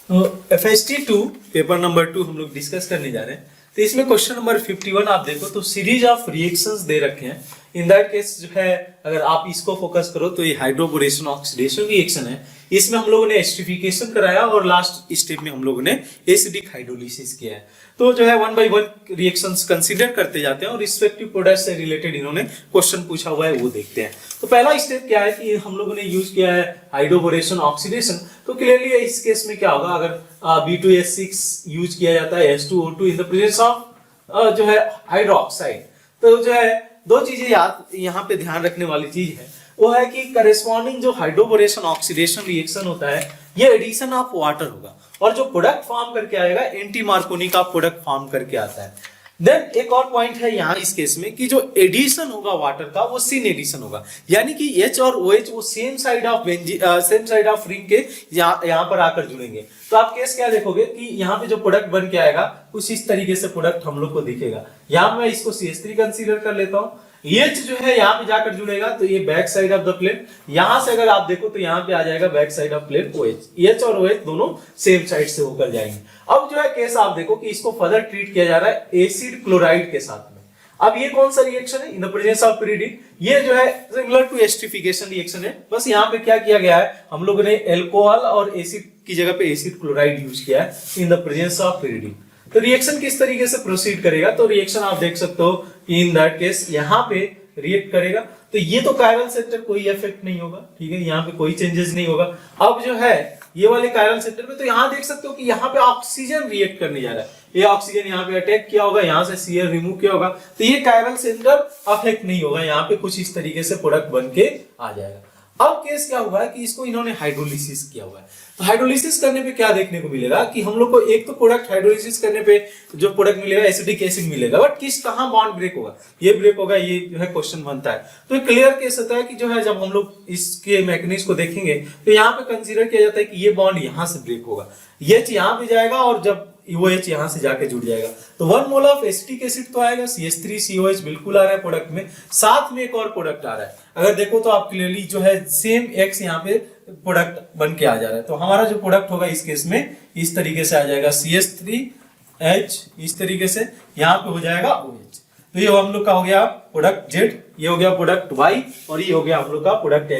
तो FST2 paper number 2 हम लोग डिस्कस करने जा रहे हैं। तो इसमें क्वेश्चन नंबर 51 आप देखो तो सीरीज ऑफ रिएक्शंस दे रखे हैं। इन दैट केस जो है अगर आप इसको फोकस करो तो ये हाइड्रोबोरेशन ऑक्सीडेशन रिएक्शन है। इसमें हम लोगों ने एस्टरिफिकेशन कराया और लास्ट स्टेप में हम लोगों ने एसिडिक हाइड्रोलिसिस किया है। तो जो है 1 by 1 रिएक्शंस कंसीडर करते जाते हैं और रिस्पेक्टिव प्रोडक्ट से रिलेटेड इन्होंने क्वेश्चन पूछा हुआ है वो देखते हैं। तो पहला स्टेप क्या है कि हम लोगों ने यूज किया है हाइड्रोबोरेशन ऑक्सीडेशन। तो क्लियरली इस केस में क्या होगा, अगर B2S6 यूज किया जाता है H2O2 in the presence of जो है हाइड्रोक्साइड। तो जो है दो चीजें यहाँ पे ध्यान रखने वाली चीज है वो है कि करेस्पॉन्डिंग जो हाइड्रोबोरेशन ऑक्सीडेशन रिएक्शन होता है ये एडिशन ऑफ वाटर होगा और जो प्रोडक्ट फॉर्म करके आएगा एंटी मार्कोनी का प्रोडक्ट फॉर्म करके आता है। देन एक और पॉइंट है यहाँ इस केस में कि जो एडिशन होगा वाटर का वो सिन एडिशन होगा, यानी कि H और OH वो सेम साइड ऑफ रिंग के यहाँ पर आकर जुड़ेंगे। तो आप केस क्या देखोगे कि यहाँ पे जो प्रोडक्ट बन के आएगा कुछ इस तरीके से प्रोडक्ट हम लोग को दिखेगा। यहाँ मैं इसको CH3 कंसीडर कर लेता हूँ। H जो है यहाँ पे जाकर जुड़ेगा तो ये back side of the plate, यहां से अगर आप देखो तो यहाँ पे आ जाएगा back side of plate OH। H और OH दोनों सेम साइड से होकर जाएंगे। अब जो है केस आप देखो कि इसको फर्दर ट्रीट किया जा रहा है एसिड क्लोराइड के साथ में। अब ये कौन सा रिएक्शन है, इन द प्रेजेंस ऑफ pyridine। ये जो है सिमिलर टू एस्टरिफिकेशन रिएक्शन है, बस यहाँ पे क्या किया गया है हम लोगों ने एल्कोहल और एसिड की जगह पे एसिड क्लोराइड यूज किया है इन द प्रेजेंस ऑफ pyridine। तो रिएक्शन किस तरीके से प्रोसीड करेगा, तो रिएक्शन आप देख सकते हो इन दैट केस यहाँ पे रिएक्ट करेगा। तो ये तो कायरल सेंटर कोई इफेक्ट नहीं होगा, ठीक है, यहाँ पे कोई चेंजेस नहीं होगा। अब जो है ये वाले कायरल सेंटर में तो यहाँ देख सकते हो कि यहाँ पे ऑक्सीजन रिएक्ट करने जा रहा है। ये ऑक्सीजन यहाँ पे अटैक किया होगा, यहाँ से Cl रिमूव किया होगा, तो ये कायरल सेंटर अफेक्ट नहीं होगा, यहाँ पे कुछ इस तरीके से प्रोडक्ट बन के आ जाएगा। अब केस क्या हुआ है कि इसको इन्होंने हाइड्रोलिसिस किया हुआ है। तो हाइड्रोलिसिस करने पे क्या देखने को मिलेगा कि हम लोग को एक तो प्रोडक्ट हाइड्रोलिसिस करने पे जो प्रोडक्ट मिलेगा एसिडिक एसिड मिलेगा, बट कहां बॉन्ड ब्रेक होगा, ये ब्रेक होगा, ये जो है क्वेश्चन बनता है। तो क्लियर केस होता है कि जो है जब हम लोग इसके मैकेनिज्म को देखेंगे तो यहाँ पे कंसीडर किया जाता है कि ये बॉन्ड यहाँ से ब्रेक होगा, H यहाँ पे जाएगा और जब OH यहाँ से जाके जुड़ जाएगा तो 1 मोल ऑफ एसिटिक एसिड तो आएगा, CH3COH बिल्कुल आ रहा है प्रोडक्ट में, साथ में एक और प्रोडक्ट आ रहा है। अगर देखो तो आप क्लियरली जो है सेम X यहाँ पे प्रोडक्ट बन के आ जा रहा है। तो हमारा जो प्रोडक्ट होगा इस केस में इस तरीके से आ जाएगा CH3H, इस तरीके से यहाँ पे हो जाएगा OH। तो ये हम लोग का हो गया प्रोडक्ट Z, ये हो गया प्रोडक्ट Y और ये हो गया हम लोग का प्रोडक्ट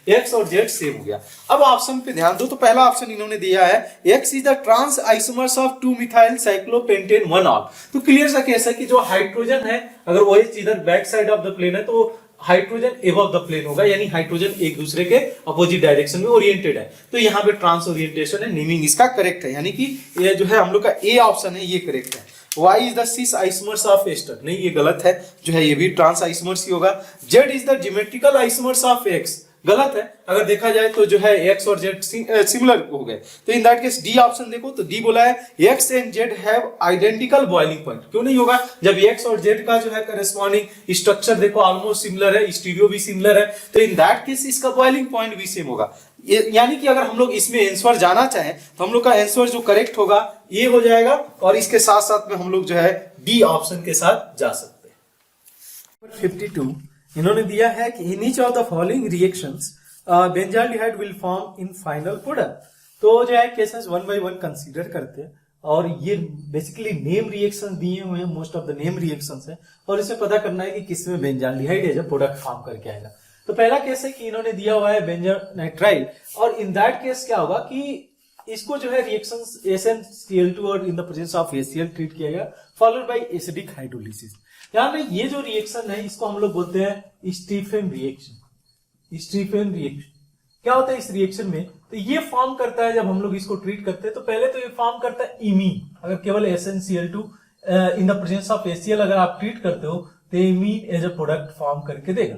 X और Z सेम हो गया। अब ऑप्शन पे ध्यान दो तो पहला ऑप्शन इन्होंने दिया है X is the trans isomers of 2 methyl cyclopentane 1 ol. तो क्लियर सा केस है कि जो हाइड्रोजन है अगर OH इधर back side of the plane है तो हाइड्रोजन एबव द प्लेन होगा, यानी हाइड्रोजन एक दूसरे के अपोजिट डायरेक्शन में ओरिएंटेड है। तो यहाँ पे ट्रांस ओरिएंटेशन है, नेमिंग इसका करेक्ट है, यानी कि ये जो है हम लोग का A ऑप्शन है ये करेक्ट है। Y is the cis isomers of ester, नहीं ये गलत है, जो है ये भी ट्रांस आइसोमर्स ही होगा। Z is the geometrical isomers of X, गलत है, अगर देखा जाए तो जो है X और Z सिमिलर हो गए। तो in that case D option देखो तो D बोला है X and Z have identical boiling point। क्यों नहीं होगा, जब X और Z का जो है करस्पॉन्डिंग स्ट्रक्चर देखो ऑलमोस्ट सिमिलर है, स्टीरियो भी सिमिलर है, तो इन दैट केस इसका बॉइलिंग पॉइंट भी सेम होगा। यानी कि अगर हम लोग इसमें आंसर जाना चाहें तो हम लोग का आंसर जो करेक्ट होगा ये हो जाएगा और इसके साथ साथ में हम लोग जो है डी ऑप्शन के साथ जा सकते हैं। 52 इन्होंने दिया है कि in each of the following reactions benzaldehyde will form in final product. तो जो है केसेस 1 by 1 कंसीडर करते हैं और ये बेसिकली नेम रिएक्शन दिए हुए हैं, most of the name reactions है और इसे पता करना है कि किसमें बेंजाल्डिहाइड है जो प्रोडक्ट फॉर्म करके आएगा। तो पहला केस है कि इन्होंने दिया हुआ है बेंजानाइट्राइल और इन दैट केस क्या होगा कि इसको जो है रिएक्शंस SnCl2 और इन the presence of HCl treat किया गया फॉलोड बाय एसिडिक हाइड्रोलिसिस। यहाँ पे ये जो रिएक्शन है इसको हम लोग बोलते हैं स्टीफन रिएक्शन। स्टीफन रिएक्शन क्या होता है इस रिएक्शन में, तो ये फॉर्म करता है जब हम लोग इसको ट्रीट करते हैं तो पहले तो ये फॉर्म करता है इमीन। अगर केवल SnCl2 in the presence of HCl अगर आप ट्रीट करते हो तो imine as a product form करके देगा।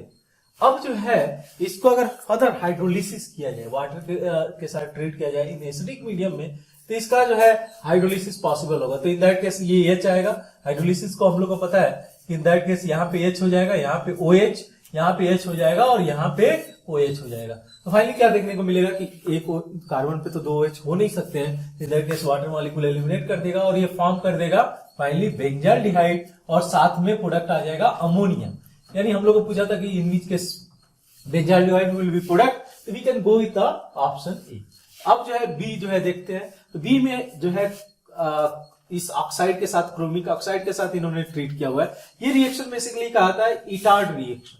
अब जो है इसको अगर फर्दर हाइड्रोलिसिस किया जाए, वाटर के साथ ट्रीट किया जाए इन एसिडिक मीडियम में, तो इसका जो है हाइड्रोलिसिस पॉसिबल होगा। तो इन दैट केस ये H आएगा, हाइड्रोलिसिस को हम लोग को पता है इन दैट केस यहाँ पे H हो जाएगा, यहाँ पे OH, यहाँ पे H हो जाएगा और यहाँ पे OH हो जाएगा। तो फाइनली क्या देखने को मिलेगा कि एक कार्बन पे तो 2 OH हो नहीं सकते हैं, इन that case water molecule eliminate कर देगा और ये फॉर्म कर देगा फाइनली बेंजाल्डिहाइड और साथ में प्रोडक्ट आ जाएगा अमोनिया। यानी हम लोग को पूछा था कि in which case benzaldehyde will be product, तो we can go with the option A. अब जो है बी जो है देखते हैं, तो बी में जो है इस ऑक्साइड के साथ, क्रोमिक ऑक्साइड के साथ इन्होंने ट्रीट किया हुआ है। ये रिएक्शन बेसिकली कहा था इटार्ड रिएक्शन।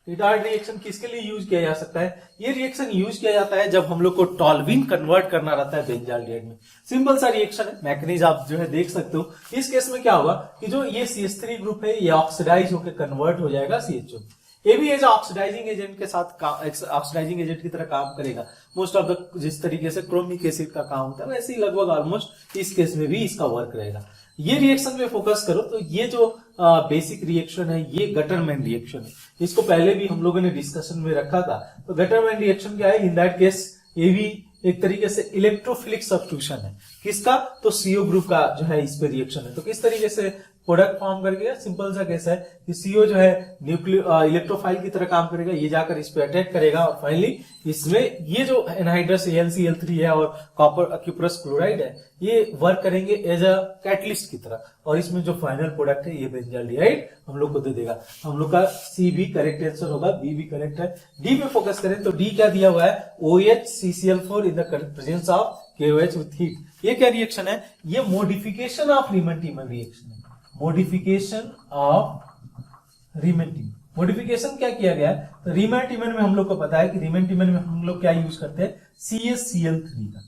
इटार्ड रिएक्शन किसके लिए यूज किया जा सकता है? ये रिएक्शन यूज किया जाता है जब हम लोग को टॉल्यूइन कन्वर्ट करना रहता है बेंजाल्डिहाइड में। सिंपल सा रिएक्शन है, मैकेनिज्म आप जो है देख सकते हो। इस केस में क्या होगा कि जो ये CH3 ग्रुप है ये ऑक्सीडाइज होकर कन्वर्ट हो जाएगा CHO। ये भी एज ऑक्सीडाइजिंग एजेंट के साथ ऑक्सीडाइजिंग एजेंट की तरह काम करेगा। मोस्ट ऑफ द जिस तरीके से क्रोमिक एसिड का काम होता है वैसे ही लगभग ऑलमोस्ट इस केस में भी इसका वर्क रहेगा। ये रिएक्शन में फोकस करो तो ये जो बेसिक रिएक्शन है ये गटरमैन रिएक्शन है। इसको पहले भी हम लोगों ने डिस्कशन में रखा था। तो गटरमैन रिएक्शन क्या है? इन दैट केस ये भी एक तरीके से इलेक्ट्रोफिलिक सब्स्टिट्यूशन है। किसका? तो CO ग्रुप का जो है इस पे रिएक्शन है। तो किस तरीके से प्रोडक्ट फॉर्म करके, सिंपल सा केस है कि CO जो है इलेक्ट्रोफाइल की तरह काम करेगा, ये जाकर इस पे अटैक करेगा और फाइनली इसमें ये जो एनहाइड्रस AlCl3 है और कॉपर क्यूप्रस क्लोराइड है ये वर्क करेंगे एज अ कैटलिस्ट की तरह, और इसमें जो फाइनल प्रोडक्ट है ये बेंजाल्डिहाइड हम लोग को दे देगा। हम लोग का C भी करेक्ट आंसर होगा, B भी करेक्ट है। D पे फोकस करें तो D क्या दिया हुआ है? OHCCl4 in the presence of KOH with heat. ये क्या रिएक्शन है? ये मॉडिफिकेशन ऑफ रीमन-टीमन रिएक्शन है। Modification of Reimer Tiemann. मॉडिफिकेशन क्या किया गया है? तो रीमन-टीमन में हम लोग को पता है कि रीमन-टीमन में हम लोग क्या यूज करते हैं? CaCl3 का,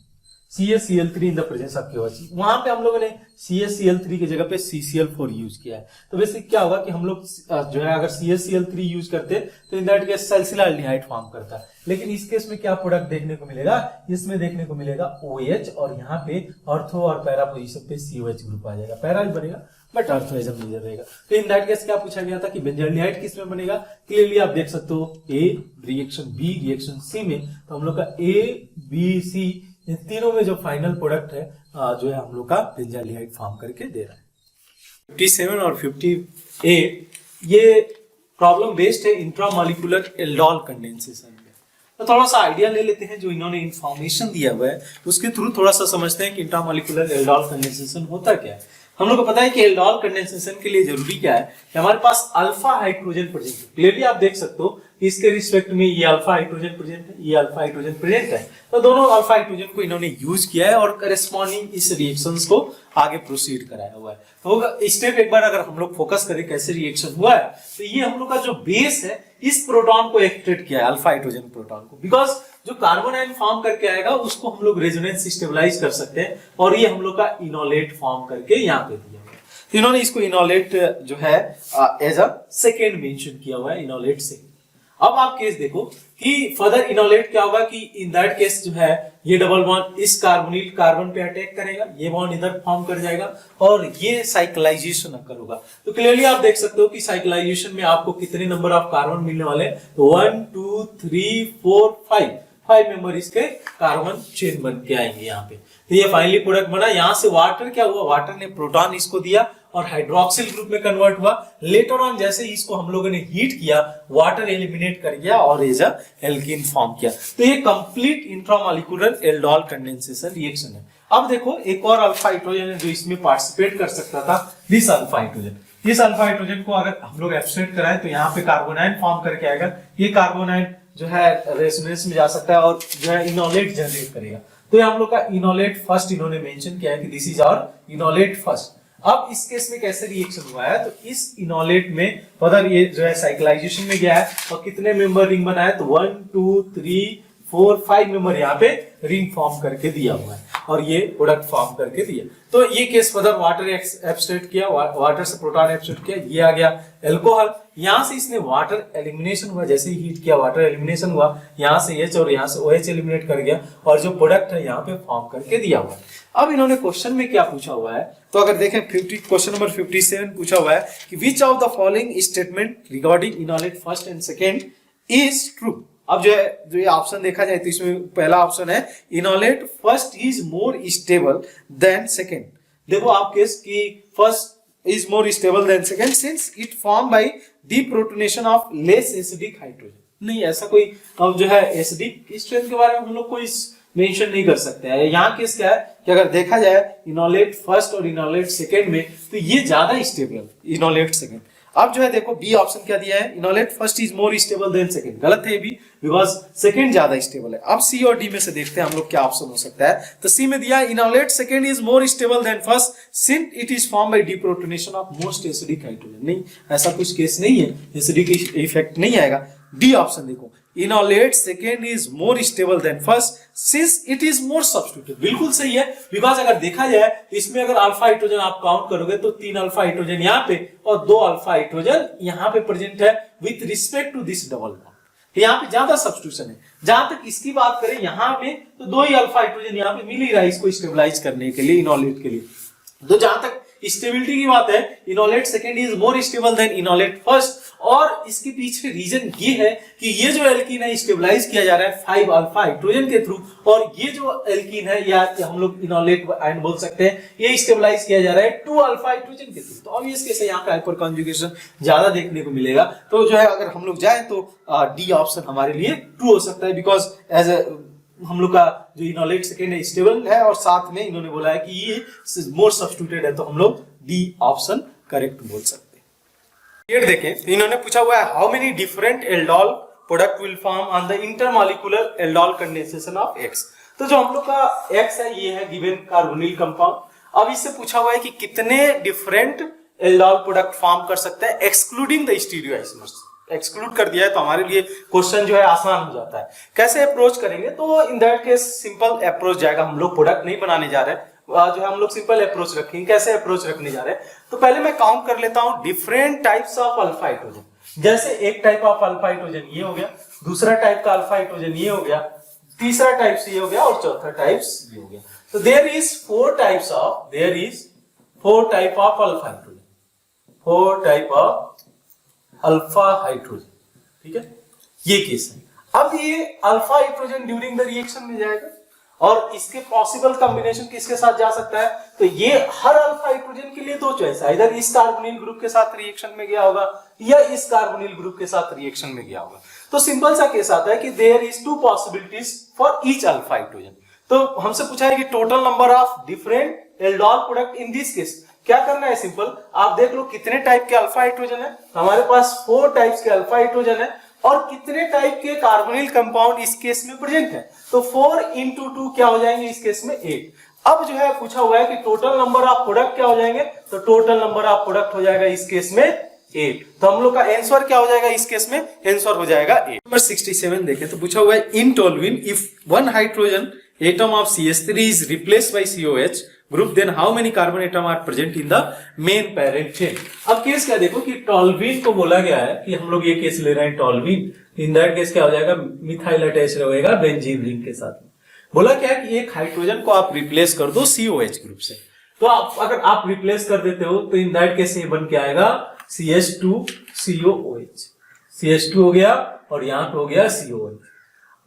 CaCl3 in the presence of KOH। वहां पे हम लोगों ने CaCl3 की जगह पे CCl4 यूज किया है। तो वैसे क्या होगा कि हम लोग जो है अगर CaCl3 यूज करते तो in that case salicyl aldehyde form करता है। लेकिन इस केस में क्या प्रोडक्ट देखने को मिलेगा? इसमें देखने को मिलेगा OH और यहाँ पे ऑर्थो और पैरा पोजीशन पे COH ग्रुप आ जाएगा। पैरा भी बनेगा but ortho as a major रहेगा। तो इन दैट केस क्या पूछा गया था कि बेंजाल्डिहाइड किस में बनेगा? क्लियरली आप देख सकते हो A reaction B reaction C में। तो हम लोग का A B C इन तीनों में जो फाइनल प्रोडक्ट है जो है हम लोग का बेंजाल्डिहाइड फॉर्म करके दे रहा है। 57 और 58 ये प्रॉब्लम बेस्ड है इंट्रामॉलिक्यूलर एल्डोल कंडेंसेशन में। तो थोड़ा सा आइडिया ले लेते हैं, जो इन्होंने इंफॉर्मेशन दिया हुआ है उसके थ्रू थोड़ा सा समझते हैं कि इंट्रामॉलिक्यूलर एल्डोल कंडेंसेशन होता क्या है। हम लोग को पता है कि एल्डोल कंडेंसेशन के लिए जरूरी क्या है कि हमारे पास अल्फा हाइड्रोजन प्रेजेंट है। क्लियरली आप देख सकते हो इसके रिस्पेक्ट में ये अल्फा हाइड्रोजन प्रेजेंट है, ये अल्फा हाइड्रोजन प्रेजेंट है। तो दोनों अल्फा हाइड्रोजन को इन्होंने यूज किया है और करेस्पॉन्डिंग इस रिएक्शंस को आगे प्रोसीड कराया हुआ है। तो स्टेप एक बार अगर हम लोग फोकस करें कैसे रिएक्शन हुआ है, तो ये हम लोग का जो बेस है इस प्रोटॉन को एक्सट्रैक्ट किया है, अल्फा हाइड्रोजन प्रोटॉन को, बिकॉज जो कार्बन आयन फॉर्म करके आएगा उसको हम लोग रेजोनेंस स्टेबलाइज कर सकते हैं और ये हम लोग का इनोलेट फॉर्म करके यहाँ पे दिया हुआ है। तो इन्होंने इसको इनोलेट जो है एज अ सेकेंड मेंशन किया हुआ है, इनोलेट सेकेंड। अब आप केस देखो कि फर्दर इनोलेट क्या होगा कि इन दैट केस जो है ये डबल बॉन्ड इस कार्बोनिल कार्बन पे अटैक करेगा, ये बॉन्ड इधर फॉर्म कर जाएगा और ये साइक्लाइजेशन अकर होगा। तो क्लियरली आप देख सकते हो कि साइक्लाइजेशन में आपको कितने नंबर ऑफ कार्बन मिलने वाले हैं? तो 1 2 3 4 5 मेंबर इसके कार्बन चेन बन के आएंगे यहाँ पे। तो ये फाइनली प्रोडक्ट बना। यहाँ से वाटर क्या हुआ? वाटर ने प्रोटॉन इसको दिया और हाइड्रोक्सिल ग्रुप में कन्वर्ट हुआ। लेटर ऑन जैसे इसको हम लोगों ने हीट किया, वाटर एलिमिनेट कर गया और एज अ एल्कीन फॉर्म किया। तो ये complete intramolecular aldol condensation reaction है। अब देखो एक और अल्फा हाइड्रोजन है जो इसमें पार्टिसिपेट कर सकता था, दिस अल्फा हाइड्रोजन। इस अल्फा हाइड्रोजन को अगर हम लोग एब्स्ट्रैक्ट कराएं तो यहाँ पे कार्बोनाइन फॉर्म करके आएगा। ये कार्बोनाइन जो है रेजोनेंस में जा सकता है और जो है इनोलेट जनरेट करेगा। तो ये हम लोग का इनोलेट फर्स्ट इन्होंने मेंशन किया है कि this is our enolate first. अब इस केस में कैसे रिएक्शन हुआ है? तो इस इनोलेट में फर्दर ये जो है साइक्लाइजेशन में गया है और कितने मेंबर रिंग बनाया? तो 1 2 3 4 5 मेंबर यहाँ पे रिंग फॉर्म करके दिया हुआ है और ये प्रोडक्ट फॉर्म करके दिया। तो ये केस फर्दर वाटर एब्स्ट्रैक्ट किया, वाटर से प्रोटॉन एब्स्ट्रैक्ट किया, ये आ गया एल्कोहल। यहाँ से इसने वाटर एलिमिनेशन हुआ, जैसे ही हीट किया वाटर एलिमिनेशन हुआ, यहाँ से H और यहाँ से OH एलिमिनेट कर गया और जो प्रोडक्ट है यहाँ पे फॉर्म करके दिया हुआ है। अब इन्होंने क्वेश्चन में क्या पूछा हुआ है? तो अगर देखें क्वेश्चन नंबर 57 पूछा हुआ है कि which of the following statement regarding enolate first and second is true. अब जो है जो ये ऑप्शन देखा जाए तो इसमें पहला ऑप्शन है enolate first is more stable then second. देखो आप केस की first is more stable then second since it form by deprotonation of less acidic hydrogen. नहीं, ऐसा कोई अब जो है एसिडिक स्ट्रेंथ के बारे में हम लोग कोई मेंशन नहीं कर सकते हैं। यहाँ केस क्या है कि अगर देखा जाए इनोलेट फर्स्ट और इनोलेट सेकेंड में तो ये ज्यादा स्टेबल इनोलेट सेकेंड। अब जो है देखो बी ऑप्शन क्या दिया है, enolate first is more stable then second, गलत है ये भी, बिकॉज सेकंड ज्यादा स्टेबल है। अब सी और डी में से देखते हैं हम लोग क्या ऑप्शन हो सकता है। तो सी में दिया enolate second is more stable than first since it is form by deprotonation of most acidic hydrogen. नहीं, ऐसा कुछ केस नहीं है, एसिडिक इफेक्ट नहीं आएगा। डी ऑप्शन देखो, enolate second is more stable than first since it is more substituted, बिल्कुल सही है। बिकॉज अगर देखा जाए तो इसमें अगर अल्फा हाइड्रोजन आप काउंट करोगे तो 3 अल्फा हाइड्रोजन यहाँ पे और 2 अल्फा हाइड्रोजन यहाँ पे प्रेजेंट है with respect to this double bond. यहाँ पे ज्यादा सब्स्टिट्यूशन है। जहां तक इसकी बात करें यहाँ पे तो 2 ही अल्फा हाइड्रोजन यहाँ पे मिल ही रहा है इसको स्टेबलाइज करने के लिए, इनोलेट के लिए। तो जहां तक स्टेबिलिटी की बात है, enolate second is more stable then enolate first. और इसके पीछे रीजन ये है कि ये जो एल्कीन है स्टेबलाइज किया जा रहा है 5 अल्फा हाइड्रोजन के थ्रू, और ये जो एल्कीन है या हम लोग इनोलेट आयन बोल सकते हैं, ये स्टेबलाइज किया जा रहा है 2 अल्फा हाइड्रोजन के थ्रू। तो ऑब्वियस केस है यहाँ पे हाइपर कॉन्जुगेशन ज्यादा देखने को मिलेगा। तो जो है अगर हम लोग जाए तो डी ऑप्शन हमारे लिए ट्रू हो सकता है, बिकॉज एज ए हम लोग का जो इनोलेट सेकेंड है स्टेबल है और साथ में इन्होंने बोला है कि ये मोर सब्स्टिट्यूटेड है, तो हम लोग डी ऑप्शन करेक्ट बोल सकते हैं। ये देखें, इन्होंने पूछा हुआ है how many different aldol product will form on the intermolecular aldol condensation of x. तो जो हम लोग का एक्स है ये है गिवन कार्बोनिल कंपाउंड। अब इससे पूछा हुआ है कि कितने डिफरेंट एल्डोल प्रोडक्ट फॉर्म कर सकता है एक्सक्लूडिंग द स्टीरियोआइसोमर्स। एक्सक्लूड कर दिया है तो हमारे लिए क्वेश्चन जो है आसान हो जाता है। कैसे अप्रोच करेंगे, तो in that case simple approach जाएगा। हम लोग प्रोडक्ट नहीं बनाने जा रहे हैं, जो है हम लोग सिंपल अप्रोच रखेंगे। कैसे अप्रोच रखने जा रहे हैं, तो पहले मैं काउंट कर लेता हूं different types of alpha hydrogen. जैसे एक टाइप ऑफ अल्फा हाइड्रोजन ये हो गया, दूसरा टाइप का अल्फा हाइड्रोजन ये हो गया, तीसरा टाइप ये हो गया और चौथा टाइप ये हो गया। तो there is 4 type of alpha hydrogen, 4 type of alpha hydrogen, ठीक है, ये केस है। अब ये alpha hydrogen during the reaction में जाएगा और इसके पॉसिबल कॉम्बिनेशन किसके साथ जा सकता है, तो ये हर अल्फा हाइड्रोजन के लिए 2 चॉइस है, इधर इस कार्बोनिल ग्रुप के साथ रिएक्शन में गया होगा या इस कार्बोनिल ग्रुप के साथ रिएक्शन में गया होगा। तो सिंपल सा केस आता है कि there is 2 possibilities for each alpha hydrogen. तो हमसे पूछा है कि total number of different aldol product in this case. क्या करना है, सिंपल आप देख लो कितने टाइप के अल्फा हाइड्रोजन है। हमारे पास 4 टाइप्स के अल्फा हाइड्रोजन है और कितने टाइप के कार्बोनिल कंपाउंड इस केस में प्रेजेंट है, तो 4 into 2 क्या हो जाएंगे इस केस में 8। अब जो है पूछा हुआ है कि टोटल नंबर ऑफ प्रोडक्ट क्या हो जाएंगे, तो टोटल नंबर ऑफ प्रोडक्ट हो जाएगा इस केस में 8। तो हम लोग का आंसर क्या हो जाएगा इस केस में, आंसर हो जाएगा 8। नंबर 67 देखें, तो पूछा हुआ है in toluene if 1 hydrogen atom of CH3 is replaced by COH group then how many carbon atom are present in the main parent chain. अब केस क्या देखो कि टोल्यूइन को बोला गया है कि हम लोग ये केस ले रहे हैं टोल्यूइन, इन दैट केस क्या हो जाएगा, मिथाइल अटैच रहेगा बेंजीन रिंग के साथ में। बोला क्या है कि एक हाइड्रोजन को आप रिप्लेस कर दो COH ग्रुप से, तो आप अगर आप रिप्लेस कर देते हो तो इन दैट केस ये बन के आएगा CH2COOH, CH2 हो गया और यहाँ पे हो गया COH।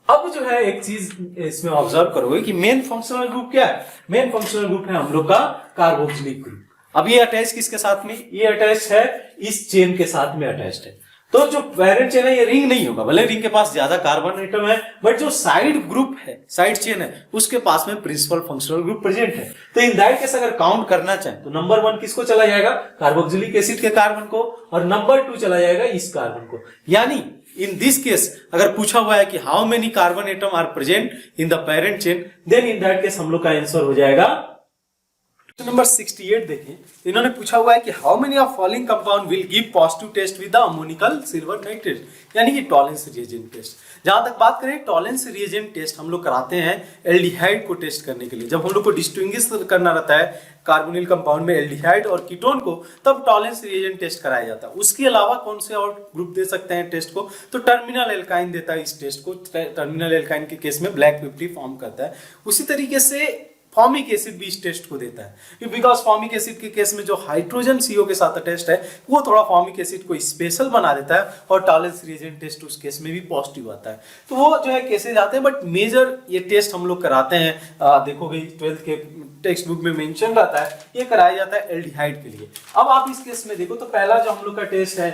अब जो है एक चीज इसमें ऑब्जर्व करोगे कि मेन फंक्शनल ग्रुप क्या है, मेन फंक्शनल ग्रुप है हम लोग का कार्बोक्सिलिक ग्रुप। अब ये अटैच किसके साथ में, ये अटैच है इस चेन के साथ में अटैच्ड है। तो जो पेरेंट चेन है ये रिंग नहीं होगा, भले रिंग के पास ज्यादा कार्बन एटम है, बट जो साइड ग्रुप है, साइड चेन है, उसके पास में प्रिंसिपल फंक्शनल ग्रुप प्रेजेंट है। तो इन दैट केस अगर काउंट करना चाहे तो नंबर 1 किसको चला जाएगा, कार्बोक्सिलिक एसिड के कार्बन को, और नंबर 2 चला जाएगा इस कार्बन को। यानी इन दिस केस अगर पूछा हुआ है कि how many carbon atom are present in the parent chain, then in that case हम लोग का आंसर हो जाएगा। नंबर 68 देखिए, इन्होंने पूछा हुआ है कि how many of following compound will give positive test with the ammoniacal silver nitrate, यानी कि टॉलेंस रिएजेंट टेस्ट। जहां तक बात करें टॉलेंस रिएजेंट टेस्ट हम लोग कराते हैं एल्डिहाइड को टेस्ट करने के लिए। जब हम लोग को डिस्टिंग्विश करना रहता है कार्बोनिल कंपाउंड में एल्डिहाइड और कीटोन को, तब टॉलेंस रिएजेंट टेस्ट कराया जाता है। उसके अलावा कौन से और ग्रुप दे सकते हैं टेस्ट को, तो टर्मिनल एल्काइन देता है इस टेस्ट को। टर्मिनल एल्काइन के केस में ब्लैक 50 फॉर्म करता है। उसी तरीके से फॉर्मिक एसिड भी इस टेस्ट को देता है, बिकॉज फॉर्मिक एसिड के केस में जो हाइड्रोजन CO के साथ टेस्ट है वो थोड़ा फॉर्मिक एसिड को स्पेशल बना देता है, और टॉलेंस रिएजेंट टेस्ट उस केस में भी पॉजिटिव आता है। तो वो जो है केसेज आते हैं, बट मेजर ये टेस्ट हम लोग कराते हैं, देखोगे 12th के टेक्स्ट बुक में मेंशन रहता है, ये कराया जाता है एल्डिहाइड के लिए। अब आप इस केस में देखो तो पहला जो हम लोग का टेस्ट है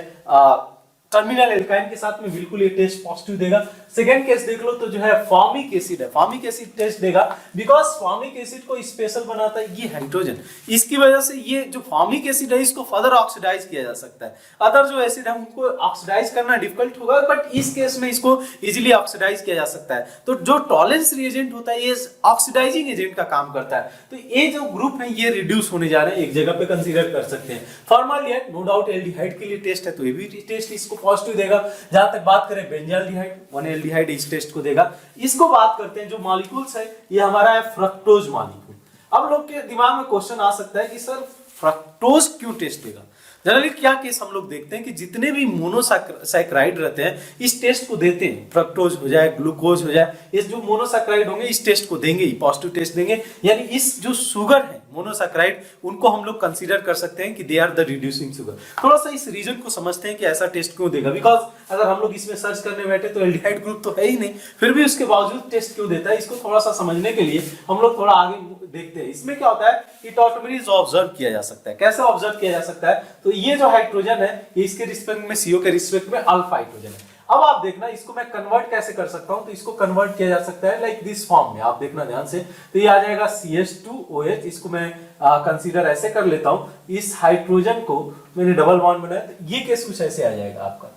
टर्मिनल एल्काइन के साथ में, बिल्कुल ये टेस्ट पॉजिटिव देगा। सेकंड केस देख लो तो जो है फॉर्मिक एसिड है, फॉर्मिक एसिड टेस्ट देगा बिकॉज फॉर्मिक एसिड को स्पेशल बनाता है ये हाइड्रोजन, इसकी वजह से ये जो फॉर्मिक एसिड है इसको फर्दर ऑक्सीडाइज किया जा सकता है। अदर जो एसिड है उनको ऑक्सीडाइज करना डिफिकल्ट होगा, बट इस केस में इसको इजीली ऑक्सीडाइज किया जा सकता है। तो जो टॉलेंस रिएजेंट होता है ये ऑक्सीडाइजिंग एजेंट का काम करता है। तो ये जो ग्रुप है ये रिड्यूस होने जा रहे हैं, एक जगह पे कंसीडर कर सकते हैं। फॉर्माल्डिहाइड नो डाउट एल्डिहाइड के लिए टेस्ट है, तो ये भी टेस्ट इसको पॉजिटिव देगा। जहां तक बात करें बेंजाल्डिहाइड, 1 एल्डिहाइड इस टेस्ट को देगा। इसको बात करते हैं जो मॉलिक्यूल्स है, ये हमारा है फ्रक्टोज मॉलिक्यूल। अब लोग के दिमाग में क्वेश्चन आ सकता है कि सर फ्रक्टोज क्यों टेस्ट देगा। जनरली क्या केस हम लोग देखते हैं कि जितने भी मोनोसैकराइड रहते हैं इस टेस्ट को देते हैं, फ्रक्टोज हो जाए, ग्लूकोज हो जाए, इस जो मोनोसैकराइड होंगे इस टेस्ट को देंगे ही, पॉजिटिव टेस्ट देंगे। यानी इस जो शुगर है मोनोसैकराइड उनको हम लोग कंसीडर कर सकते हैं कि they are the reducing sugar. थोड़ा सा इस रीजन को समझते हैं कि ऐसा टेस्ट क्यों देगा, बिकॉज अगर हम लोग इसमें सर्च करने बैठे तो एल्डिहाइड ग्रुप तो है ही नहीं, फिर भी उसके बावजूद टेस्ट क्यों देता है, इसको थोड़ा सा समझने के लिए हम लोग थोड़ा आगे देखते हैं। इसमें क्या होता है कि टॉटोमरीज ऑब्जर्व किया जा सकता है। कैसे ऑब्जर्व किया जा सकता है, तो ये जो हाइड्रोजन है इसके रिस्पेक्ट में CO के रिस्पेक्ट में अल्फा हाइड्रोजन है। अब आप देखना इसको मैं कन्वर्ट कैसे कर सकता हूं, तो इसको कन्वर्ट किया जा सकता है लाइक दिस फॉर्म में। आप देखना ध्यान से, तो ये आ जाएगा CH2OH। इसको मैं कंसीडर ऐसे कर लेता हूं, इस हाइड्रोजन को मैंने डबल बॉन्ड बनाया, तो ये केस कुछ ऐसे आ जाएगा आपका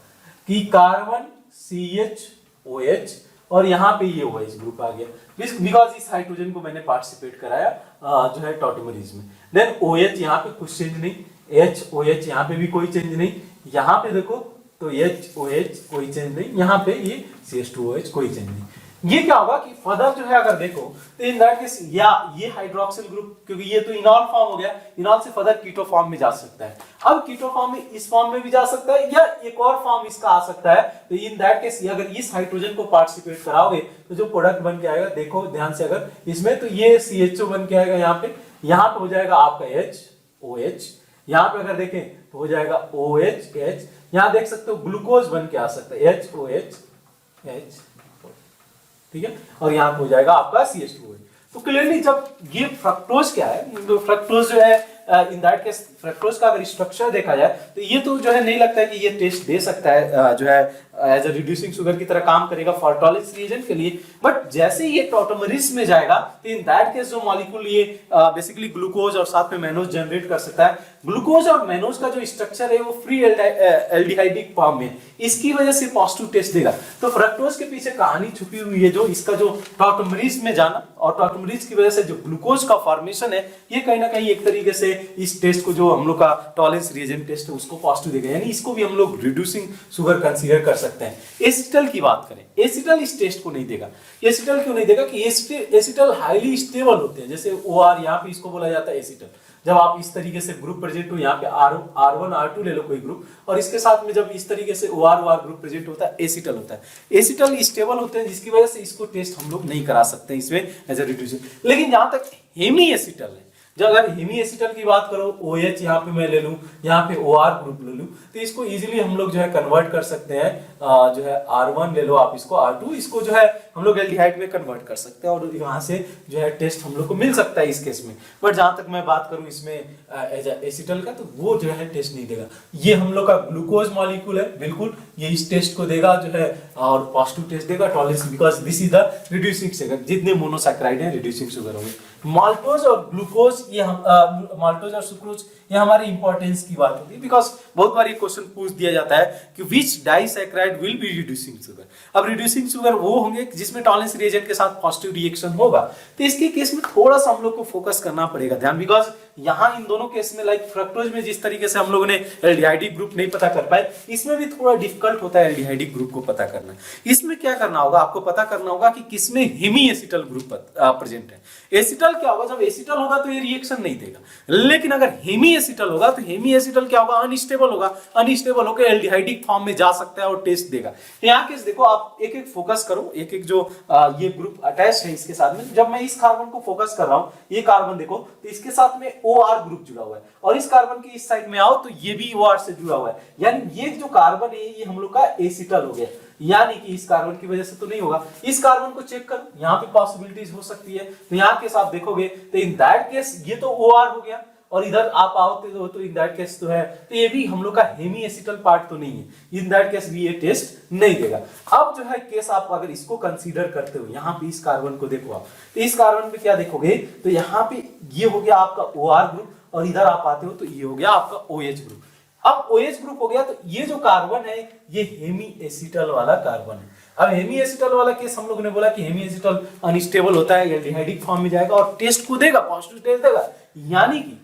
कि कार्बन CHOH और यहाँ पे ये OH ग्रुप आ गया, बिकॉज इस हाइड्रोजन को मैंने पार्टिसिपेट कराया जो है टॉटोमरीज में। देन OH यहाँ पे कुछ चेंज नहीं, HOH यहाँ पे भी कोई चेंज नहीं, यहाँ पे देखो तो HOH कोई चेंज नहीं, यहाँ पे ये CH2OH कोई चेंज नहीं। ये क्या होगा कि फर्दर जो है अगर देखो तो इन दैट केस या ये हाइड्रोक्सिल ग्रुप, क्योंकि ये तो इनॉल फॉर्म हो गया, इनॉल से फर्दर कीटो फॉर्म में जा सकता है। अब कीटो फॉर्म में इस फॉर्म में भी जा सकता है या एक और फॉर्म इसका आ सकता है। तो इन दैट केस अगर इस हाइड्रोजन को पार्टिसिपेट कराओगे तो जो प्रोडक्ट बन के आएगा, देखो ध्यान से अगर इसमें, तो ये CHO बन के आएगा, यहाँ पे हो जाएगा आपका HOH, यहाँ पे अगर देखें तो हो जाएगा OH, यहाँ देख सकते हो ग्लूकोज बन के आ सकता है HOH, ठीक है, और यहाँ पे हो जाएगा आपका CH2OH। तो क्लियरली जब ये फ्रक्टोज क्या है, तो फ्रक्टोज जो है इन दैट केस फ्रक्टोज का अगर स्ट्रक्चर देखा जाए तो ये तो जो है नहीं लगता है कि ये टेस्ट दे सकता है जो है एज अ रिड्यूसिंग शुगर की तरह काम करेगा फॉर टॉलेंस रिएजेंट के लिए। बट जैसे ये टॉटोमरीज में जाएगा तो इन दैट केस जो मॉलिक्यूल ये बेसिकली ग्लूकोज और साथ में मैनोज जनरेट कर सकता है। ग्लूकोज और मैनोज का जो स्ट्रक्चर है वो फ्री एल्डिहाइडिक फॉर्म में, इसकी वजह से पॉजिटिव टेस्ट देगा। तो फ्रक्टोज के पीछे कहानी छुपी हुई है, जो इसका जो टॉटोमरीज में जाना और टॉटोमरीज की वजह से जो ग्लूकोज का फॉर्मेशन है, ये कहीं ना कहीं एक तरीके से इस टेस्ट को जो हम लोग का टॉलेंस रिएजेंट टेस्ट है उसको पॉजिटिव देगा, यानी इसको भी हम लोग रिड्यूसिंग शुगर कंसीडर कर सकते हैं। एसिटल की बात करें, एसिटल इस टेस्ट को नहीं देगा। एसिटल क्यों नहीं देगा कि एसिटल हाईली स्टेबल होते हैं, जैसे OR यहाँ पे इसको बोला जाता है एसिटल। जब आप इस तरीके से ग्रुप प्रेजेंट हो, यहाँ पे R1 R2 ले लो कोई ग्रुप, और इसके साथ में जब इस तरीके से OR ग्रुप प्रेजेंट होता है, एसिटल होता है। एसिटल स्टेबल होते हैं, जिसकी वजह से इसको टेस्ट हम लोग नहीं करा सकते इसमें एज ए रिड्यूसिंग। लेकिन जहां तक हेमी एसिटल है, जब अगर हेमी एसिटल की बात करो, OH यहाँ पे मैं ले लूं, यहाँ पे OR ग्रुप ले लूं, तो इसको इजीली हम लोग जो है कन्वर्ट कर सकते हैं, जो है R1 ले लो आप, इसको R2, इसको जो है हम लोग एल्डिहाइड में कन्वर्ट कर सकते हैं और यहाँ से जो है टेस्ट हम लोग को मिल सकता है इस केस में। बट जहां तक मैं बात करूं इसमें एज एसिटल का, तो वो जो है टेस्ट नहीं देगा। ये हम लोग का ग्लूकोज मॉलिक्यूल है, बिल्कुल ये इस टेस्ट को देगा जो है और पॉजिटिव टेस्ट देगा Tollens, because this is the reducing sugar. जितने मोनोसैकराइड है रिड्यूसिंग शुगर होंगे। माल्टोज और ग्लूकोज, ये माल्टोज और सुक्रोज, ये हमारी इंपॉर्टेंस की बात होती है, बिकॉज बहुत बार ये क्वेश्चन पूछ दिया जाता है कि which disaccharide will be reducing sugar. अब रिड्यूसिंग शुगर वो होंगे जिसमें टॉलेंस रिएजेंट के साथ पॉजिटिव रिएक्शन होगा। तो इसके केस में थोड़ा सा हम लोग को फोकस करना पड़ेगा ध्यान, बिकॉज यहाँ इन दोनों केस में लाइक फ्रक्टोज में जिस तरीके से हम लोगों ने एल्डिहाइडिक ग्रुप नहीं पता कर पाए, इसमें भी थोड़ा डिफिकल्ट होता है एल्डिहाइडिक ग्रुप को पता करना। इसमें क्या करना होगा, आपको पता करना होगा कि किसमें हेमी एसिटल ग्रुप प्रेजेंट है। एसिटल क्या होगा, जब एसिटल होगा तो ये रिएक्शन नहीं देगा, लेकिन अगर हेमी एसिटल होगा तो हेमी एसिटल क्या होगा, अनस्टेबल होगा, अनस्टेबल होकर एल्डिहाइडिक फॉर्म में जा सकता है और टेस्ट देगा। यहाँ केस देखो, आप एक एक फोकस करो, एक एक जो ये ग्रुप अटैच है इसके साथ में, जब मैं इस कार्बन को फोकस कर रहा हूँ, ये कार्बन देखो तो इसके साथ में OR ग्रुप जुड़ा हुआ है, और इस कार्बन की इस साइड में आओ तो ये भी OR से जुड़ा हुआ है, यानी ये जो कार्बन है ये हम लोग का एसिटल हो गया। यानी कि इस कार्बन की वजह से तो नहीं होगा। इस कार्बन को चेक करो, यहाँ पे पॉसिबिलिटीज हो सकती है, तो यहाँ केस आप देखोगे तो इन दैट केस ये तो OR हो गया, और इधर आप आओगे तो इन दैट केस तो है, तो ये भी हम लोग का हेमी एसिटल पार्ट तो नहीं है, इन दैट केस भी ये टेस्ट नहीं देगा। अब जो है केस आप अगर इसको कंसीडर करते हो, यहाँ पे इस कार्बन को देखो आप, तो इस कार्बन पे क्या देखोगे, तो यहाँ पे ये हो गया आपका OR ग्रुप, और इधर आप आते हो तो ये हो गया आपका OH ग्रुप। अब OH ग्रुप हो गया, तो ये जो कार्बन है ये हेमी एसिटल वाला कार्बन है। अब हेमी एसिटल वाला केस हम लोग ने बोला कि हेमी एसिटल अनस्टेबल होता है, एल्डिहाइडिक फॉर्म में जाएगा और टेस्ट को देगा, पॉजिटिव टेस्ट देगा। यानी कि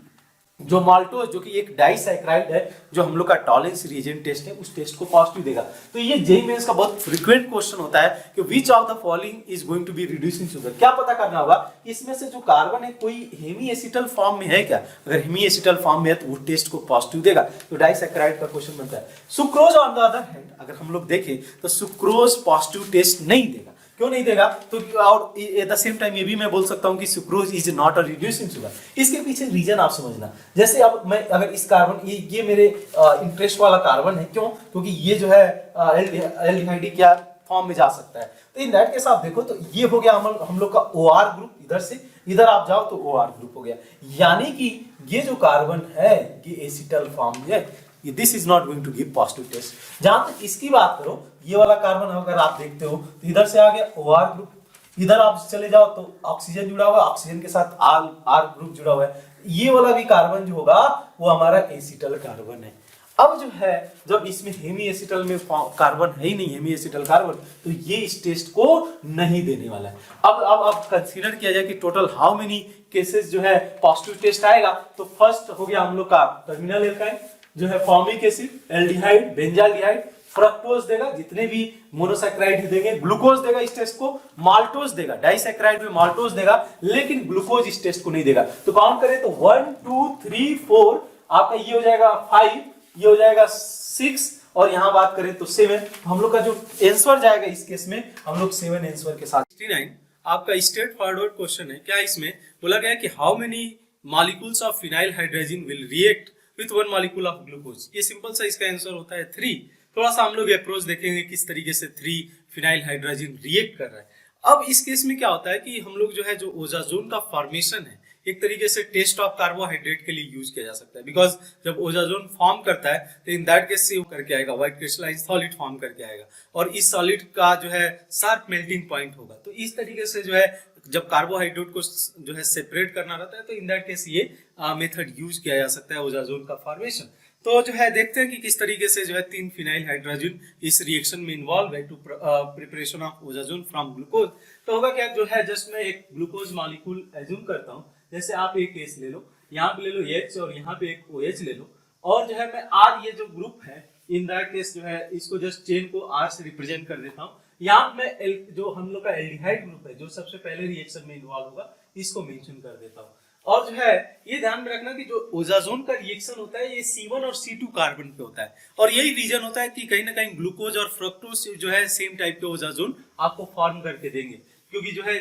जो माल्टोज जो कि एक डाइसैक्राइड है, जो हम लोग का टॉलेंस रिएजेंट टेस्ट है, उस टेस्ट को पॉजिटिव देगा। तो ये जेईई मेंस का बहुत फ्रीक्वेंट क्वेश्चन होता है कि which of the following is going to be reducing sugar. क्या पता करना होगा इसमें से जो कार्बन है कोई हेमी एसिटल फॉर्म में है क्या, अगर हेमी एसिटल फॉर्म में है तो वो टेस्ट को पॉजिटिव देगा, तो डाइसैक्राइड का क्वेश्चन बनता है। Sucrose on the other hand अगर हम लोग देखें तो सुक्रोज पॉजिटिव टेस्ट नहीं देगा। क्यों नहीं देगा, तो और एट द सेम टाइम ये भी मैं बोल सकता हूं कि sucrose is not a reducing sugar. इसके पीछे रीजन आप समझना, जैसे अब मैं अगर इस कार्बन ये मेरे इंटरेस्ट वाला कार्बन है, क्यों, क्योंकि ये जो है एल्डिहाइड क्या फॉर्म में जा सकता है। तो इन दैट केस आप देखो तो ये हो गया हम लोग का OR ग्रुप, इधर से इधर आप जाओ तो OR ग्रुप हो गया। यानी कि ये जो कार्बन है ये एसिटल फॉर्म में है, this is not going to give positive test. जहां तक इसकी बात करो, ये वाला कार्बन अगर आप देखते हो तो इधर से आ गया OR ग्रुप, इधर आप चले जाओ तो ऑक्सीजन जुड़ा हुआ है, ऑक्सीजन के साथ R ग्रुप जुड़ा हुआ है। ये वाला भी कार्बन जो होगा वो हमारा एसिटल कार्बन है। अब जो है जब इसमें हेमी एसिटल में कार्बन है ही नहीं, हेमी एसिटल कार्बन, तो ये इस टेस्ट को नहीं देने वाला है। अब कंसीडर किया जाए कि टोटल हाउ मेनी केसेस जो है पॉजिटिव टेस्ट आएगा, तो फर्स्ट हो गया हम लोग का टर्मिनल एल्काइन जो है formic acid, aldehyde, benzaldehyde, fructose देगा, जितने भी मोनोसैक्राइड देंगे, ग्लूकोज देगा इस टेस्ट को, माल्टोज देगा, डाइसैक्राइड में माल्टोज देगा, लेकिन ग्लूकोज इस टेस्ट को नहीं देगा। तो काउंट करें तो 1 2 3 4 आपका ये हो जाएगा 5, ये हो जाएगा 6, और यहां बात करें तो 7। हम लोग का जो आंसर जाएगा इस केस में हम लोग 7 आंसर के साथ। 69 आपका स्ट्रेट फॉरवर्ड क्वेश्चन है। क्या इसमें बोला गया कि how many molecules of phenyl hydrogen will react with 1 molecule of glucose. ये सिंपल सा इसका आंसर होता है 3। थोड़ा सा हम लोग अप्रोच देखेंगे किस तरीके से 3 फिनाइल हाइड्रोजन रिएक्ट कर रहा है। अब इस केस में क्या होता है कि हम लोग जो है जो ओजाजोन का फॉर्मेशन है एक तरीके से टेस्ट ऑफ कार्बोहाइड्रेट के लिए यूज किया जा सकता है, बिकॉज जब ओजाजोन फॉर्म करता है तो इन दैट केस से करके आएगा व्हाइट क्रिस्टलाइन सॉलिड फॉर्म करके आएगा, और इस सॉलिड का जो है शार्प मेल्टिंग पॉइंट होगा। तो इस तरीके से जो है जब कार्बोहाइड्रेट को जो है सेपरेट करना रहता है तो इन दैट केस ये मेथड यूज किया जा सकता है ओजाजोन का फॉर्मेशन। तो जो है देखते हैं कि किस तरीके से जो है 3 फिनाइल हाइड्रोजन इस रिएक्शन में इन्वॉल्व है to preparation of osazone from glucose. तो होगा क्या, जो है जस्ट मैं एक ग्लूकोज मॉलिक्यूल एज्यूम करता हूँ, जैसे आप एक केस ले लो, यहाँ पे ले लो H और यहाँ पे एक OH ले लो, और जो है मैं R ये जो ग्रुप है इन दैट केस जो है इसको जस्ट चेन को R से रिप्रेजेंट कर देता हूँ। यहाँ मैं जो हम लोग का एल्डिहाइड ग्रुप है जो सबसे पहले रिएक्शन में इन्वॉल्व होगा इसको मेंशन कर देता हूँ। और जो है ये ध्यान में रखना कि जो ओजाजोन का रिएक्शन होता है ये C1 और C2 कार्बन पे होता है, और यही रीजन होता है कि कहीं ना कहीं ग्लूकोज और फ्रक्टोज जो है सेम टाइप के ओजाजोन आपको फॉर्म करके देंगे, क्योंकि जो है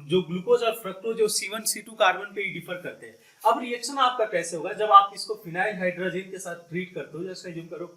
जो ग्लूकोज और फ्रक्टोज जो C1 C2 कार्बन पे ही डिफर करते हैं। अब रिएक्शन आपका कैसे होगा जब आप इसको फिनाइल हाइड्रोजन के साथ ट्रीट करते हो, जैसे अज्यूम करो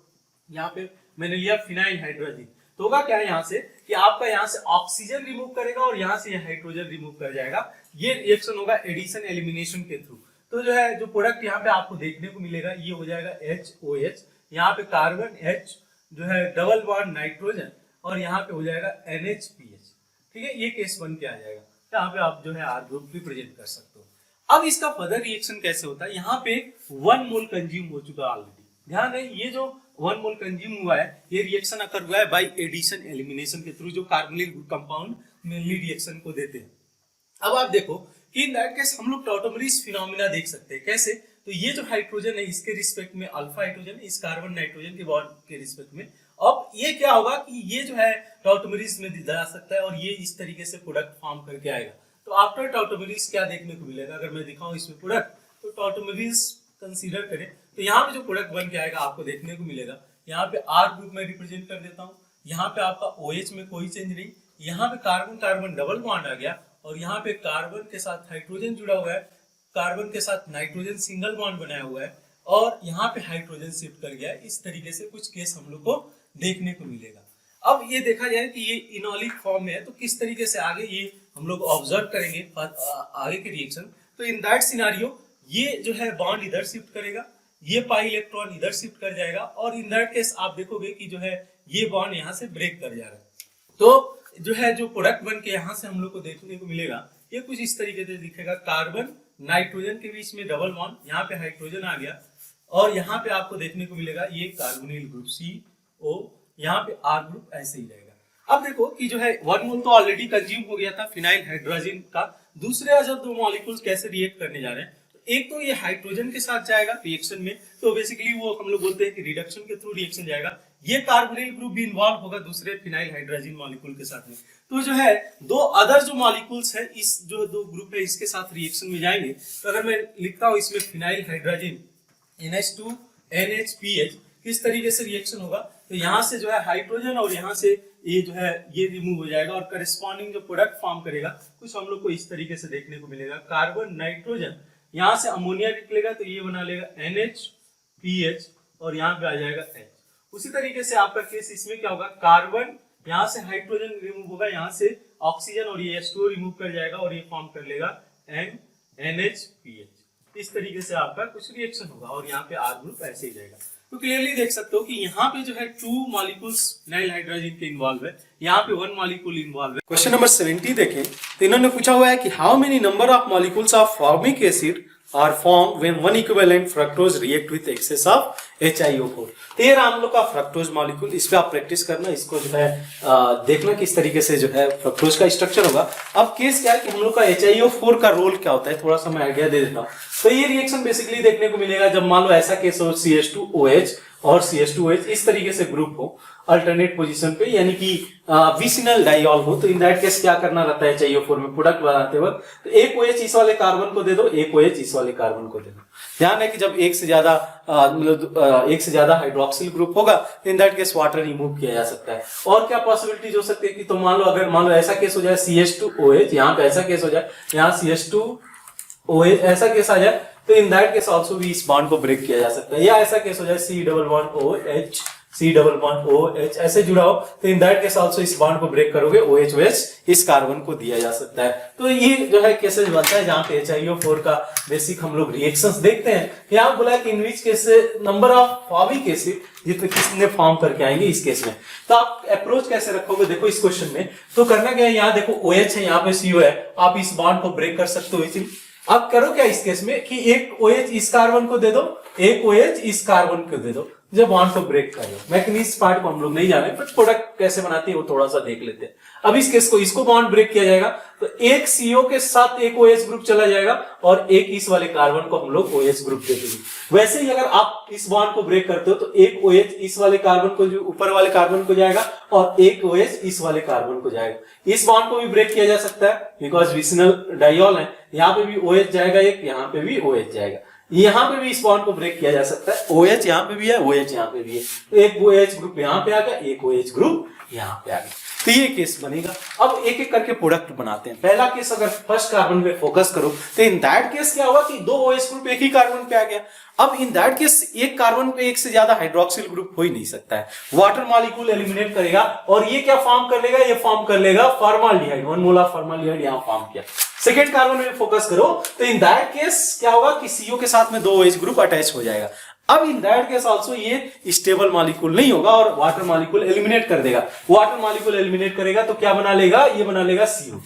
यहाँ पे मैंने लिया फिनाइल हाइड्रोजन, तो होगा क्या यहाँ से कि आपका यहाँ से ऑक्सीजन रिमूव करेगा और यहाँ से हाइड्रोजन रिमूव कर जाएगा। ये रिएक्शन होगा एडिशन एलिमिनेशन के थ्रू। तो जो है जो प्रोडक्ट यहाँ पे आपको देखने को मिलेगा ये हो जाएगा HOH, यहाँ पे कार्बन H जो है डबल बॉन्ड नाइट्रोजन, और यहाँ पे हो जाएगा NHPH। ठीक है, ये केस बन के आ जाएगा। यहाँ पे आप जो है R ग्रुप रिप्रेजेंट कर सकते हो। अब इसका फर्दर रिएक्शन कैसे होता है, यहाँ पे 1 मोल कंज्यूम हो चुका ऑलरेडी। ध्यान है ये जो 1 मोल कंज्यूम हुआ है ये रिएक्शन अकर हुआ है बाय एडिशन एलिमिनेशन के थ्रू, जो कार्बोनिल कंपाउंड मेनली रिएक्शन को देते हैं। अब आप देखो कि इन दैट केस हम लोग टॉटोमरीज फिनोमिना देख सकते हैं। कैसे, तो ये जो हाइड्रोजन है इसके रिस्पेक्ट में अल्फा हाइड्रोजन, इस कार्बन नाइट्रोजन के बॉन्ड के रिस्पेक्ट में। अब ये क्या होगा कि ये जो है टॉटोमरीज में जा सकता है और ये इस तरीके से प्रोडक्ट फॉर्म करके आएगा। तो आफ्टर टॉटोमरीज क्या देखने को मिलेगा, अगर मैं दिखाऊं इसमें प्रोडक्ट, तो टॉटोमरीज कंसीडर करें तो यहाँ पे जो प्रोडक्ट बन के आएगा आपको देखने को मिलेगा, यहाँ पे R ग्रुप में रिप्रेजेंट कर देता हूँ, यहाँ पे आपका OH में कोई चेंज नहीं, यहाँ पे कार्बन कार्बन डबल बॉन्ड आ गया, और यहाँ पे कार्बन के साथ हाइड्रोजन जुड़ा हुआ है, कार्बन के साथ नाइट्रोजन सिंगल बॉन्ड बनाया हुआ है, और यहाँ पे हाइड्रोजन शिफ्ट कर गया है। इस तरीके से कुछ केस हम लोग को देखने को मिलेगा। अब ये देखा जाए कि ये इनोलिक फॉर्म में है, तो किस तरीके से आगे ये हम लोग ऑब्जर्व करेंगे आगे के रिएक्शन। तो इन दैट सिनारियो ये जो है बॉन्ड इधर शिफ्ट करेगा, ये पाई इलेक्ट्रॉन इधर शिफ्ट कर जाएगा, और इन दैट केस आप देखोगे कि जो है ये बॉन्ड यहाँ से ब्रेक कर जा रहा है। तो जो है जो प्रोडक्ट बन के यहाँ से हम लोग को देखने को मिलेगा, ये कुछ इस तरीके से दिखेगा। कार्बन नाइट्रोजन के बीच में डबल बॉन्ड, यहाँ पे हाइड्रोजन आ गया, और यहाँ पे आपको देखने को मिलेगा ये कार्बोनिल ग्रुप CO, यहाँ पे R ग्रुप ऐसे ही रहेगा। अब देखो कि जो है 1 मोल तो ऑलरेडी कंज्यूम हो गया था फिनाइल हाइड्रोजन का। दूसरे जब दो मॉलिक्यूल्स कैसे रिएक्ट करने जा रहे हैं, एक तो ये हाइड्रोजन के साथ जाएगा रिएक्शन में, तो बेसिकली वो हम लोग बोलते हैं कि रिडक्शन के थ्रू रिएक्शन जाएगा। ये कार्बोनिल ग्रुप भी इन्वॉल्व होगा दूसरे फिनाइल हाइड्रोजन मॉलिक्यूल के साथ में। तो जो है दो अदर जो मॉलिक्यूल्स है, इस जो दो ग्रुप है इसके साथ रिएक्शन में जाएंगे। तो अगर मैं लिखता हूँ इसमें फिनाइल हाइड्रोजन NH2 NH किस तरीके से रिएक्शन होगा, तो यहाँ से जो है हाइड्रोजन और यहाँ से ये जो है ये रिमूव हो जाएगा, और करस्पॉन्डिंग जो प्रोडक्ट फॉर्म करेगा कुछ हम लोग को इस तरीके से देखने को मिलेगा। कार्बन नाइट्रोजन, यहाँ से अमोनिया निकलेगा तो ये बना लेगा NH और यहाँ पे आ जाएगा H। उसी तरीके से आपका केस इसमें क्या होगा, कार्बन यहाँ से हाइड्रोजन रिमूव होगा, यहाँ से ऑक्सीजन और ये H2 रिमूव कर जाएगा और ये फॉर्म कर लेगा NH। इस तरीके से आपका कुछ रिएक्शन होगा, और यहाँ पे R ग्रुप ऐसे ही रहेगा। तो क्लियरली देख सकते हो कि यहाँ पे जो है 2 मॉलिक्यूल्स फिनाइल हाइड्रोजन के इन्वॉल्व है, यहाँ पे 1 मॉलिक्यूल इन्वॉल्व है। क्वेश्चन नंबर 70 देखें तो इन्होंने पूछा हुआ है कि how many number of molecules of formic acid are form when one equivalent fructose react with excess of HiO4। तो ये हम लोग का फ्रक्टोज मॉलिक्यूल, इस पे आप प्रैक्टिस करना, इसको जो है देखना किस तरीके से जो है फ्रक्टोज का स्ट्रक्चर होगा। अब केस क्या है कि हम लोग का HiO4 का रोल क्या होता है, थोड़ा सा मैं आइडिया दे देता हूँ। तो ये रिएक्शन बेसिकली देखने को मिलेगा जब मान लो ऐसा केस हो CH2OH और CH2OH इस तरीके से ग्रुप हो अल्टरनेट पोजीशन पे, यानी कि विसिनल डाइऑल हो, तो इन दैट केस क्या करना रहता है HiO4 में प्रोडक्ट बनाते वक्त, तो एक OH इस वाले कार्बन को दे दो, एक OH इस वाले कार्बन को दे दो। ध्यान है कि जब एक से ज्यादा हाइड्रोक्सिल ग्रुप होगा तो in that case water remove किया जा सकता है। और क्या पॉसिबिलिटीज हो सकती है कि तो मान लो ऐसा केस हो जाए CH2OH, यहाँ पे ऐसा केस हो जाए, यहाँ CH2OH ऐसा केस आ जाए, तो इन दैट केस आल्सो भी इस बॉन्ड को ब्रेक किया जा सकता है। या ऐसा केस हो जाए C⋅OH ऐसे जुड़ा हो, तो इन दैट केस आल्सो इस बॉन्ड को ब्रेक करोगे, OH इस कार्बन को दिया जा सकता है। तो ये जो है केसेस बनता है जहां पे HiO4 का बेसिक हम लोग रिएक्शंस देखते हैं। यहाँ बोला कि in which case number of formic acid जितने किसने फॉर्म करके आएंगे इस केस में। तो आप अप्रोच कैसे रखोगे, देखो इस क्वेश्चन में तो करना क्या है, यहाँ देखो OH है, यहाँ पे CO है, आप इस बॉन्ड को ब्रेक कर सकते हो इजीली। अब करो क्या इस केस में कि एक OH इस कार्बन को दे दो, एक OH इस कार्बन को दे दो, जब बॉन्ड को ब्रेक कर लो। मैकेनिज्म पार्ट को हम लोग नहीं जाने, बट प्रोडक्ट कैसे बनाती है वो थोड़ा सा देख लेते हैं। अब इस केस को इसको बॉन्ड ब्रेक किया जाएगा, तो एक CO के साथ एक OH ग्रुप चला जाएगा, और एक इस वाले कार्बन को हम लोग OH ग्रुप दे देंगे। वैसे ही अगर आप इस बॉन्ड को ब्रेक करते हो तो एक OH इस वाले कार्बन को, जो ऊपर वाले कार्बन को जाएगा, और एक OH इस वाले कार्बन को जाएगा। इस बॉन्ड को भी ब्रेक किया जा सकता है बिकॉज विसिनल डाइऑल है, यहाँ पे भी OH जाएगा एक, यहाँ पे भी OH जाएगा, यहाँ पे भी इस बॉन्ड को ब्रेक किया जा सकता है। OH यहाँ पे भी है, OH यहाँ पे भी है, तो एक OH ग्रुप यहाँ पे आ गया, एक OH ग्रुप यहाँ पे आ गया, तो ये केस बनेगा। अब एक एक करके प्रोडक्ट बनाते हैं। पहला केस अगर फर्स्ट कार्बन पे फोकस करो तो इन दैट केस क्या होगा कि 2 OH ग्रुप एक ही कार्बन पे आ गया। अब इन दैट केस एक कार्बन पे एक से ज्यादा हाइड्रोक्सिल ग्रुप हो ही नहीं सकता है, वाटर मॉलिक्यूल एलिमिनेट करेगा, और ये क्या फॉर्म कर लेगा, ये फॉर्म कर लेगा फॉर्माल्डिहाइड, 1 मोल ऑफ फॉर्माल्डिहाइड यहाँ फॉर्म किया। सेकेंड कार्बन में फोकस करो तो इन दैट केस क्या होगा कि CO के साथ में 2 OH ग्रुप अटैच हो जाएगा। अब इन दैट केस आल्सो ये स्टेबल मॉलिक्यूल नहीं होगा और वाटर मॉलिक्यूल एलिमिनेट कर देगा। वाटर मॉलिक्यूल एलिमिनेट करेगा तो क्या बना लेगा, ये बना लेगा CO।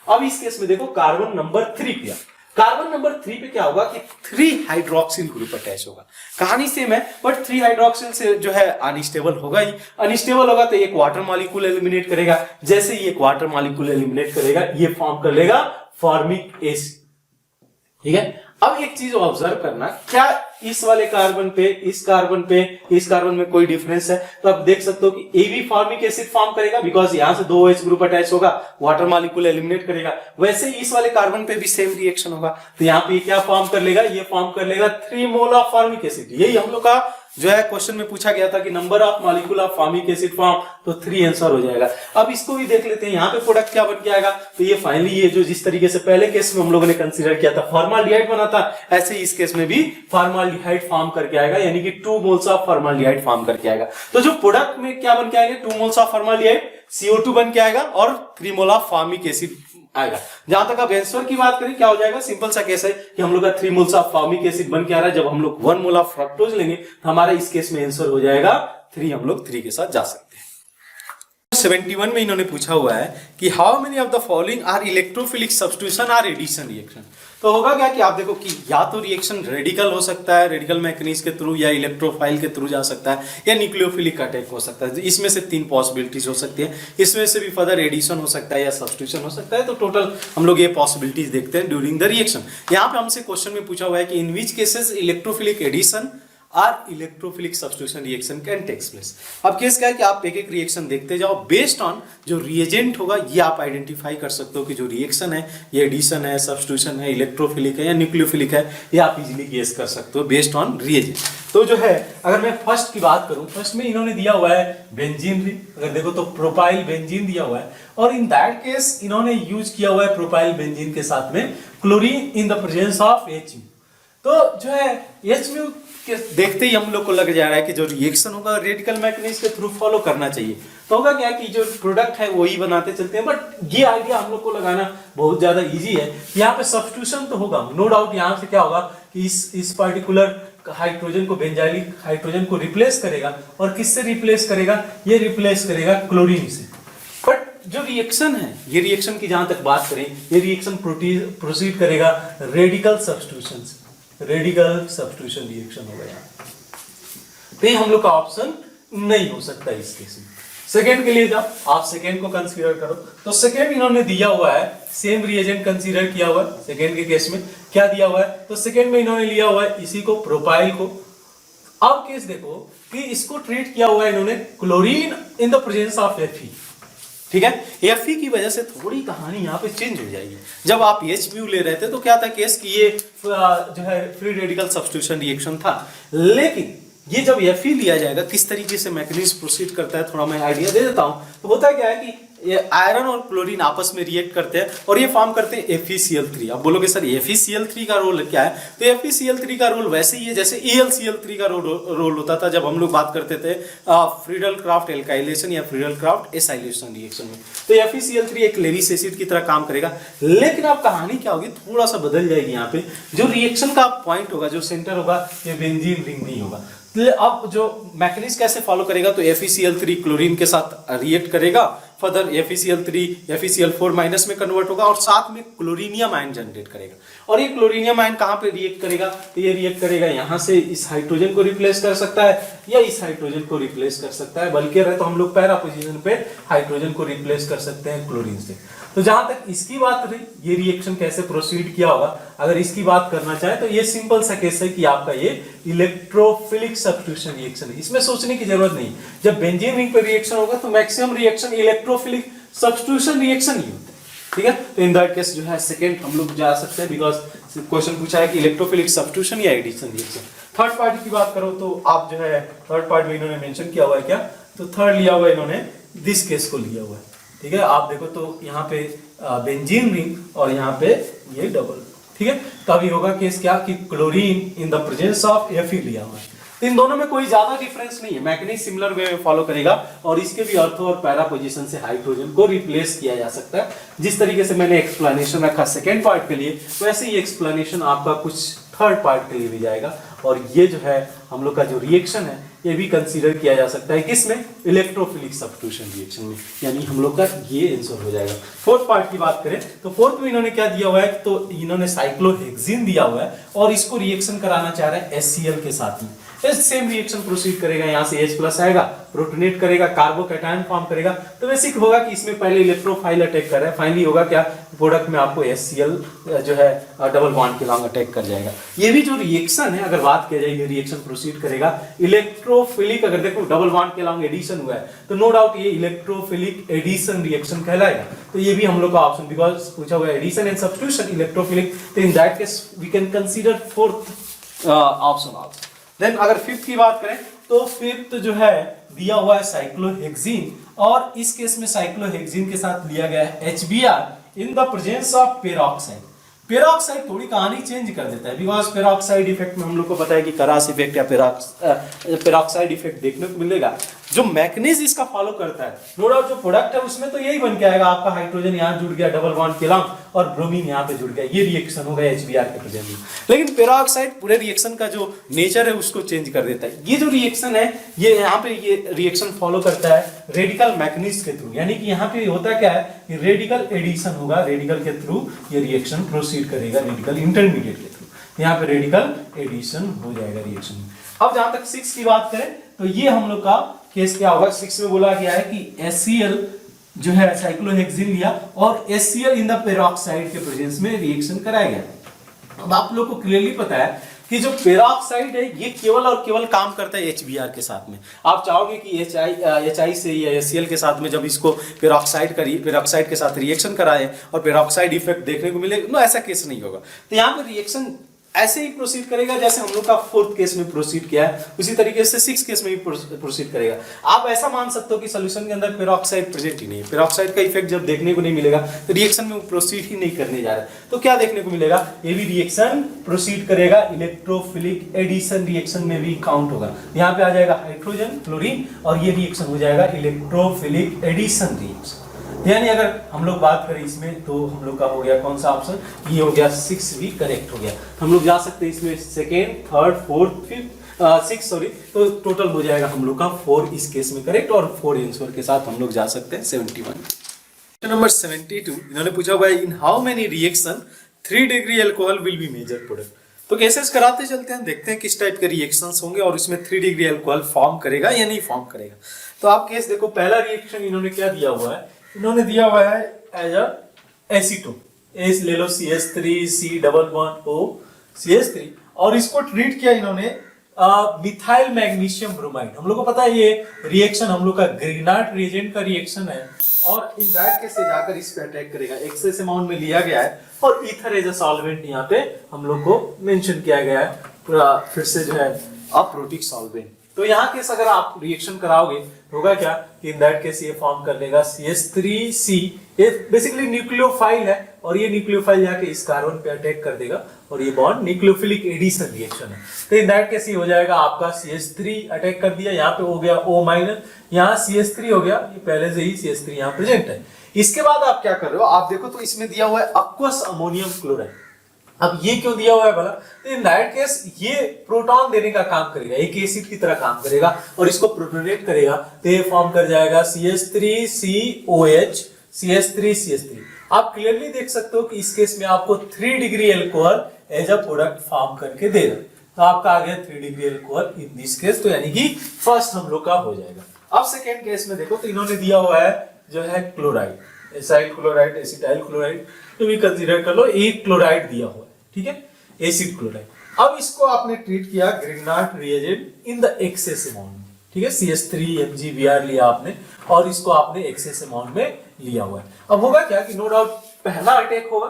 अब इस केस में देखो कार्बन नंबर 3 पे, कार्बन नंबर 3 पे क्या होगा कि 3 हाइड्रोक्सिल ग्रुप अटैच होगा। कहानी सेम है, बट 3 हाइड्रोक्सिल से जो है अनस्टेबल होगा ही। अनस्टेबल होगा तो एक वाटर मॉलिक्यूल एलिमिनेट करेगा, जैसे ही एक वाटर मॉलिक्यूल एलिमिनेट करेगा ये फॉर्म कर लेगा फॉर्मिक एसिड। ठीक है, अब एक चीज ऑब्जर्व करना, क्या इस वाले कार्बन पे, इस कार्बन में कोई डिफरेंस है? तो आप देख सकते हो कि ए भी फॉर्मिक एसिड फॉर्म करेगा बिकॉज यहां से 2 OH ग्रुप अटैच होगा, वाटर मॉलिक्यूल एलिमिनेट करेगा। वैसे ही इस वाले कार्बन पे भी सेम रिएक्शन होगा, तो यहाँ पे क्या फॉर्म कर लेगा, ये फॉर्म कर लेगा 3 मोल ऑफ फॉर्मिक एसिड। यही हम लोग का जो है क्वेश्चन में पूछा गया था कि number of molecule of formic acid form, तो 3 आंसर हो जाएगा। अब इसको भी देख लेते हैं, यहाँ पे प्रोडक्ट क्या बन के आएगा, तो ये फाइनली ये जो जिस तरीके से पहले केस में हम लोगों ने कंसीडर किया था फॉर्माल्डिहाइड बना था, ऐसे ही इस केस में भी फॉर्माल्डिहाइड फॉर्म करके आएगा, यानी कि 2 मोल्स ऑफ फॉर्माल्डिहाइड फॉर्म करके आएगा। तो जो प्रोडक्ट में क्या बन के आएगा, 2 मोल्स ऑफ फॉर्माल्डिहाइड CO2 बन के आएगा और 3 मोल ऑफ फॉर्मिक एसिड आएगा। जहां तक अब आंसर की बात करें क्या हो जाएगा, सिंपल सा केस है कि हम लोग का 3 मोल्स ऑफ फॉर्मिक एसिड बन के आ रहा है, जब हम लोग 1 मोल ऑफ फ्रक्टोज लेंगे तो हमारा इस केस में आंसर हो जाएगा 3, हम लोग 3 के साथ जा सकते हैं। 71 में इन्होंने पूछा हुआ है कि how many of the following are electrophilic substitution are addition reaction. तो होगा क्या कि आप देखो कि या तो रिएक्शन रेडिकल हो सकता है, रेडिकल मैकेनिज्म के थ्रू, या इलेक्ट्रोफाइल के थ्रू जा सकता है, या न्यूक्लियोफिलिक अटैक हो सकता है। इसमें से 3 पॉसिबिलिटीज हो सकती है। इसमें से भी फर्दर एडिशन हो सकता है या सब्स्टिट्यूशन हो सकता है। तो टोटल हम लोग ये पॉसिबिलिटीज देखते हैं ड्यूरिंग द रिएक्शन। यहाँ पे हमसे क्वेश्चन में पूछा हुआ है कि in which cases electrophilic addition are electrophilic substitution reaction can takes place. अब केस क्या है कि आप एक एक रिएक्शन देखते जाओ, बेस्ड ऑन जो रिएजेंट होगा ये आप आइडेंटिफाई कर सकते हो कि जो रिएक्शन है ये एडिशन है, सब्स्टिट्यूशन है, इलेक्ट्रोफिलिक है या न्यूक्लियोफिलिक है, ये आप इजीली गेस कर सकते हो बेस्ड ऑन रिएजेंट। तो जो है अगर मैं फर्स्ट की बात करूं, फर्स्ट में इन्होंने दिया हुआ है बेंजीन रिंग, अगर देखो तो प्रोपाइल बेंजीन दिया हुआ है, और इन दैट केस इन्होंने यूज किया हुआ है प्रोपाइल बेंजीन के साथ में chlorine in the presence of HMu। तो जो है HMu के देखते ही हम लोग को लग जा रहा है कि जो रिएक्शन होगा रेडिकल मैकेनिज्म के थ्रू फॉलो करना चाहिए। तो होगा क्या कि जो प्रोडक्ट है वही बनाते चलते हैं, बट ये आइडिया हम लोग को लगाना बहुत ज्यादा इजी है। यहाँ पे सब्स्टिट्यूशन तो होगा नो डाउट। यहाँ से क्या होगा कि इस पार्टिकुलर हाइड्रोजन को बेंजाइलिक हाइड्रोजन को रिप्लेस करेगा, और किससे रिप्लेस करेगा, ये रिप्लेस करेगा क्लोरीन से। बट जो रिएक्शन है, ये रिएक्शन की जहां तक बात करें, ये रिएक्शन प्रोसीड करेगा रेडिकल सब्स्टिट्यूशन से, रेडिकल सब्स्टिट्यूशन रिएक्शन होगा यहाँ। तो ये हम लोग का ऑप्शन नहीं हो सकता इस केस में। सेकेंड के लिए जब आप सेकेंड को कंसीडर करो, तो सेकेंड इन्होंने दिया हुआ है सेम रिएजेंट कंसीडर किया हुआ है। सेकेंड के केस में क्या दिया हुआ है, तो सेकेंड में इन्होंने लिया हुआ है इसी को, प्रोपाइल को। अब केस देखो कि इसको ट्रीट किया हुआ है इन्होंने chlorine in the presence of Fe। ठीक है, Fe की वजह से थोड़ी कहानी यहाँ पे चेंज हो जाएगी। जब आप HMu ले रहे थे तो क्या था केस कि ये जो है फ्री रेडिकल सब्स्टिट्यूशन रिएक्शन था, लेकिन ये जब Fe लिया जाएगा किस तरीके से मैकेनिज्म प्रोसीड करता है थोड़ा मैं आइडिया दे देता हूं। तो होता क्या है कि ये आयरन और क्लोरीन आपस में रिएक्ट करते हैं और ये फॉर्म करते हैं FeCl3। अब बोलोगे सर FeCl3 का रोल क्या है, तो FeCl3 का रोल वैसे ही है जैसे AlCl3 का रोल होता था जब हम लोग बात करते थे फ्रीडल क्राफ्ट एल्काइलेशन या फ्रीडल क्राफ्ट एसाइलेशन रिएक्शन में। तो FeCl3 एक लेविस एसिड की तरह काम करेगा, लेकिन अब कहानी क्या होगी, थोड़ा सा बदल जाएगी। यहाँ पे जो रिएक्शन का पॉइंट होगा, जो सेंटर होगा, ये बेंजीन रिंग नहीं होगा। अब जो मैकेनिज्म कैसे फॉलो करेगा, तो FeCl3 क्लोरीन के साथ रिएक्ट करेगा, फर्दर FeCl3 FeCl4 माइनस में कन्वर्ट होगा और साथ में क्लोरीनियम आयन जनरेट करेगा। और ये क्लोरीनियम आयन कहां पे रिएक्ट करेगा, तो ये रिएक्ट करेगा यहां से, इस हाइड्रोजन को रिप्लेस कर सकता है या इस हाइड्रोजन को रिप्लेस कर सकता है, बल्कि रहे तो हम लोग पैरा पोजीशन पे हाइड्रोजन को रिप्लेस कर सकते हैं क्लोरीन से। तो जहां तक इसकी बात रही, ये रिएक्शन कैसे प्रोसीड किया होगा, अगर इसकी बात करना चाहे तो ये सिंपल सा केस है कि आपका ये इलेक्ट्रोफिलिक सब्स्टिट्यूशन रिएक्शन है। इसमें सोचने की जरूरत नहीं। जब बेंजीन रिंग पे रिएक्शन होगा तो maximum reaction electrophilic substitution reaction ही होता है। ठीक है, तो इन दैट केस जो है सेकंड हम लोग जा सकते हैं, बिकॉज क्वेश्चन पूछा है कि इलेक्ट्रोफिलिक सब्स्टिट्यूशन या एडिशन रिएक्शन। थर्ड पार्ट की बात करो तो आप जो है थर्ड पार्ट में इन्होंने मेंशन किया हुआ है क्या, तो थर्ड लिया हुआ है इन्होंने दिस केस को लिया हुआ है। ठीक है, आप देखो तो यहाँ पे बेंजीन रिंग और यहाँ पे ये डबल। ठीक है, तभी होगा केस क्या कि chlorine in the presence of Fe लिया हुआ है। तो इन दोनों में कोई ज्यादा डिफरेंस नहीं है, मैकेनिज्म सिमिलर वे में फॉलो करेगा और इसके भी अर्थो और पैरा पोजीशन से हाइड्रोजन को रिप्लेस किया जा सकता है। जिस तरीके से मैंने एक्सप्लेनेशन रखा सेकेंड पार्ट के लिए, वैसे ही एक्सप्लेनेशन आपका कुछ थर्ड पार्ट के लिए भी जाएगा। और ये जो है हम लोग का जो रिएक्शन है ये भी कंसीडर किया जा सकता है किसमें, इलेक्ट्रोफिलिक सब्स्टिट्यूशन रिएक्शन में, यानी हम लोग का ये आंसर हो जाएगा। फोर्थ पार्ट की बात करें तो फोर्थ में इन्होंने क्या दिया हुआ है, तो इन्होंने साइक्लोहेक्सिन दिया हुआ है और इसको रिएक्शन कराना चाह रहे हैं HCl के साथ में। सेम रिएक्शन प्रोसीड करेगा, यहाँ से H+ आएगा, प्रोटोनेट करेगा, कार्बोकैटायन फॉर्म करेगा। तो बेसिक होगा कि इसमें पहले इलेक्ट्रोफाइल अटैक कर रहा है, फाइनली होगा क्या, प्रोडक्ट में आपको HCl जो है डबल बॉन्ड के लॉन्ग अटैक कर जाएगा। ये भी जो रिएक्शन है, अगर बात किया जाए, ये रिएक्शन प्रोसीड करेगा इलेक्ट्रोफिलिक, अगर देखो डबल बॉन्ड के लॉन्ग एडिशन हुआ है तो नो डाउट ये इलेक्ट्रोफिलिक एडिशन रिएक्शन कहलाएगा। तो ये भी हम लोग का ऑप्शन, बिकॉज पूछा हुआ है एडिशन एंड सब्स्टिट्यूशन इलेक्ट्रोफिलिक, तो in that case we can consider fourth option also. देन अगर फिफ्थ की बात करें तो फिफ्थ जो है दिया हुआ है साइक्लोहेक्सिन, और इस केस में साइक्लोहेक्सिन के साथ लिया गया है HBr in the presence of peroxide. Peroxide थोड़ी कहानी चेंज कर देता है, बिकॉज पेरोक्साइड इफेक्ट में हम लोग को पता है कि करास इफेक्ट या पेरोक्साइड इफेक्ट देखने को मिलेगा। जो मैकेनिज्म इसका फॉलो करता है, नो डाउट जो प्रोडक्ट है उसमें तो यही बन के आएगा, आपका हाइड्रोजन यहाँ जुड़ गया डबल बॉन्ड के लॉन्ग और ब्रोमीन यहाँ पे जुड़ गया, ये रिएक्शन होगा HBr के प्रेजेंट में। लेकिन पेरोक्साइड पूरे रिएक्शन का जो नेचर है उसको चेंज कर देता है। ये जो रिएक्शन है ये यहाँ पे ये रिएक्शन फॉलो करता है रेडिकल मैकेनिज्म के थ्रू, यानी कि यहाँ पे होता क्या है, रेडिकल एडिशन होगा, रेडिकल के थ्रू ये रिएक्शन प्रोसीड करेगा, रेडिकल इंटरमीडिएट के थ्रू, यहाँ पे रेडिकल एडिशन हो जाएगा रिएक्शन में। अब जहां तक 6 की बात करें तो ये हम लोग का केस क्या होगा, 6 में बोला गया है कि HCl जो है साइक्लोहेक्सिन लिया और HCl इन द पेरोक्साइड के प्रेजेंस में रिएक्शन कराया गया। अब आप लोग को क्लियरली पता है कि जो पेरोक्साइड है ये केवल और केवल काम करता है HBr के साथ में। आप चाहोगे कि HI से या HCl के साथ में जब इसको पेरोक्साइड के साथ रिएक्शन कराए और पेरोक्साइड इफेक्ट देखने को मिले, नो ऐसा केस नहीं होगा। तो यहाँ पे रिएक्शन ऐसे ही प्रोसीड करेगा जैसे हम लोग का 4th केस में प्रोसीड किया है, उसी तरीके से 6th केस में भी प्रोसीड करेगा। आप ऐसा मान सकते हो कि सॉल्यूशन के अंदर पेरोक्साइड प्रेजेंट ही नहीं है, पेरोक्साइड का इफेक्ट जब देखने को नहीं मिलेगा तो रिएक्शन में वो प्रोसीड ही नहीं करने जा रहा है। तो क्या देखने को मिलेगा, ये भी रिएक्शन प्रोसीड करेगा, इलेक्ट्रोफिलिक एडिशन रिएक्शन में भी काउंट होगा। यहाँ पे आ जाएगा हाइड्रोजन क्लोरीन और ये रिएक्शन हो जाएगा इलेक्ट्रोफिलिक एडिशन रिएक्शन। यानी अगर हम लोग बात करें इसमें तो हम लोग का हो गया कौन सा ऑप्शन, ये हो गया 6 भी करेक्ट हो गया। हम लोग जा सकते हैं इसमें 2nd, 3rd, 4th, 5th, 6 sorry, तो टोटल हो जाएगा हम लोग का 4 इस केस में करेक्ट और 4 आंसर के साथ हम लोग जा सकते हैं 71। क्वेश्चन नंबर 72 इन्होंने पूछा हुआ है in how many reaction 3 degree alcohol will be major product. तो केसेस कराते चलते हैं, देखते हैं किस टाइप के रिएक्शंस होंगे और इसमें 3 डिग्री अल्कोहल फॉर्म करेगा या नहीं फॉर्म करेगा। तो आप केस देखो, पहला रिएक्शन इन्होंने क्या दिया हुआ है, इन्होंने दिया हुआ है एज अ एसीटोन, एस ले लो CH3 C double bond O CH3 और इसको ट्रीट किया इन्होंने मिथाइल मैग्नीशियम ब्रोमाइड। हम लोग को पता है ये रिएक्शन हम लोग का ग्रिग्नार्ड रिएजेंट का रिएक्शन है और इन दैट केस से जाकर इस पे अटैक करेगा। एक्सेस अमाउंट में लिया गया है और ईथर एज अ सॉल्वेंट यहाँ पे हम लोग को मेंशन किया गया है, पूरा फिर से जो है अप्रोटिक सॉल्वेंट। तो यहाँ केस अगर आप रिएक्शन कराओगे होगा क्या, इन दैट केस ये फॉर्म कर लेगा CH3C, ये बेसिकली न्यूक्लियोफाइल है और ये न्यूक्लियोफाइल जाके इस कार्बन पे अटैक कर देगा और ये बॉन्ड न्यूक्लियोफिलिक एडिशन रिएक्शन है। तो इन दैट केस ये हो जाएगा आपका CH3 अटैक कर दिया, यहाँ पे हो गया O-, यहाँ CH3 हो गया, ये पहले से ही CH3 यहाँ प्रेजेंट है। इसके बाद आप क्या कर रहे हो, आप देखो तो इसमें दिया हुआ है अक्वस अमोनियम क्लोराइड। अब ये क्यों दिया हुआ है भला, तो इन दैट केस ये प्रोटॉन देने का काम करेगा, एक एसिड की तरह काम करेगा और इसको प्रोटोनेट करेगा तो ये फॉर्म कर जाएगा CH3COH CH3CH3। आप क्लियरली देख सकते हो कि इस केस में आपको 3 degree alcohol as a product form करके दे रहा है। तो आपका आ गया 3 degree alcohol in this case, तो यानी कि फर्स्ट हम लोग का हो जाएगा। अब सेकेंड केस में देखो तो इन्होंने दिया हुआ है जो है chloride, acyl chloride, acetyl chloride, तो भी कंसीडर कर लो, एक क्लोराइड दिया हुआ है, ठीक है, एसिड क्लोराइड। अब इसको आपने ट्रीट किया Grignard reagent in the excess amount में, ठीक है, CH3 MgBr लिया आपने और इसको आपने एक्सेस अमाउंट में लिया हुआ है। अब होगा क्या कि नो डाउट पहला अटैक होगा,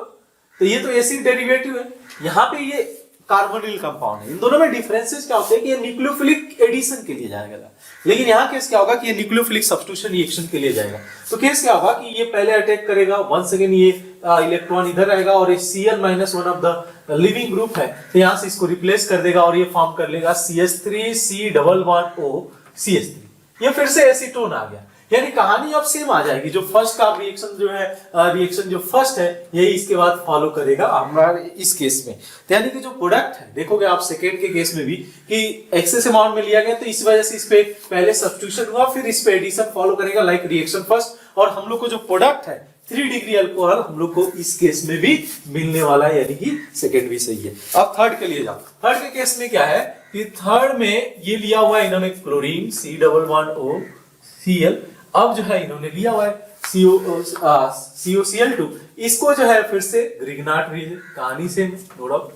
तो ये तो एसिड डेरिवेटिव है, यहाँ पे ये कार्बोनिल कंपाउंड है। इन दोनों में डिफरेंसेस क्या होते हैं कि ये न्यूक्लियोफिलिक एडिशन के लिए जाएगा, लेकिन यहाँ केस क्या होगा कि ये न्यूक्लियोफिलिक सब्स्टिट्यूशन रिएक्शन के लिए जाएगा। तो केस क्या होगा कि ये पहले अटैक करेगा, वंस अगेन ये इलेक्ट्रॉन इधर रहेगा और ये Cl-1 of the leaving group है, तो यहाँ से इसको रिप्लेस कर देगा और ये फॉर्म कर लेगा CH3C double bond O CH3। ये फिर से एसीटोन आ गया, यानी कहानी अब सेम आ जाएगी। जो फर्स्ट का रिएक्शन जो है, रिएक्शन जो फर्स्ट है यही इसके बाद फॉलो करेगा हमारा इस केस में। तो यानी कि जो प्रोडक्ट है, देखोगे आप सेकेंड के केस में भी कि एक्सेस अमाउंट में लिया गया तो इस वजह से इस पे पहले सब्स्टिट्यूशन हुआ, फिर इस पे एडिशन फॉलो करेगा लाइक रिएक्शन फर्स्ट, और हम लोग को जो प्रोडक्ट है 3 डिग्री अल्कोहल हम लोग को इस केस में भी मिलने वाला है, यानी कि सेकेंड भी सही है। अब थर्ड के लिए जाओ। थर्ड के केस में क्या है कि थर्ड में ये लिया हुआ है इन्होंने chlorine C double bond O Cl। अब जो है इन्होंने लिया हुआ है COCl2, इसको जो है फिर से ग्रिग्नार्ड रिएजेंट, कहानी सेम नो डाउट।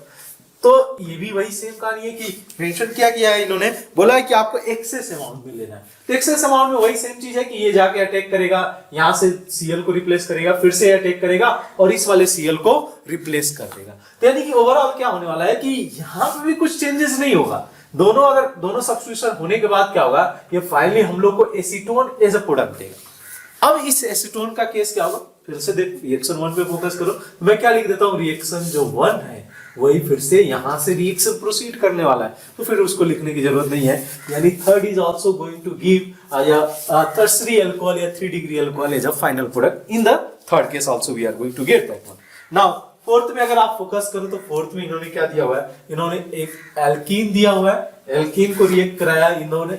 तो ये भी वही सेम कहानी है कि मेंशन क्या किया है इन्होंने, बोला है कि आपको एक्सेस अमाउंट में लेना है। तो एक्सेस अमाउंट में वही सेम चीज है कि ये जाके अटैक करेगा, यहाँ से Cl को रिप्लेस करेगा, फिर से अटैक करेगा और इस वाले Cl को रिप्लेस कर देगा। तो यानी कि ओवरऑल क्या होने वाला है कि यहाँ पे भी कुछ चेंजेस नहीं होगा। दोनों सब्स्टिट्यूशन होने के बाद क्या होगा, ये फाइनली हम लोग को एसीटोन एज अ प्रोडक्ट देगा। अब इस एसीटोन का केस क्या होगा, फिर से देख रिएक्शन 1 पे फोकस करो। मैं क्या लिख देता हूँ, रिएक्शन जो 1 है वही फिर से यहाँ से रिएक्शन प्रोसीड करने वाला है, तो फिर उसको लिखने की जरूरत नहीं है। यानी third is also going to give tertiary alcohol या 3 degree alcohol as a final product. In the third case also we are going to get that one. Now fourth में अगर आप फोकस करो तो फोर्थ में इन्होंने क्या दिया हुआ है, इन्होंने एक एल्कीन दिया हुआ है, एल्कीन को रिएक्ट कराया इन्होंने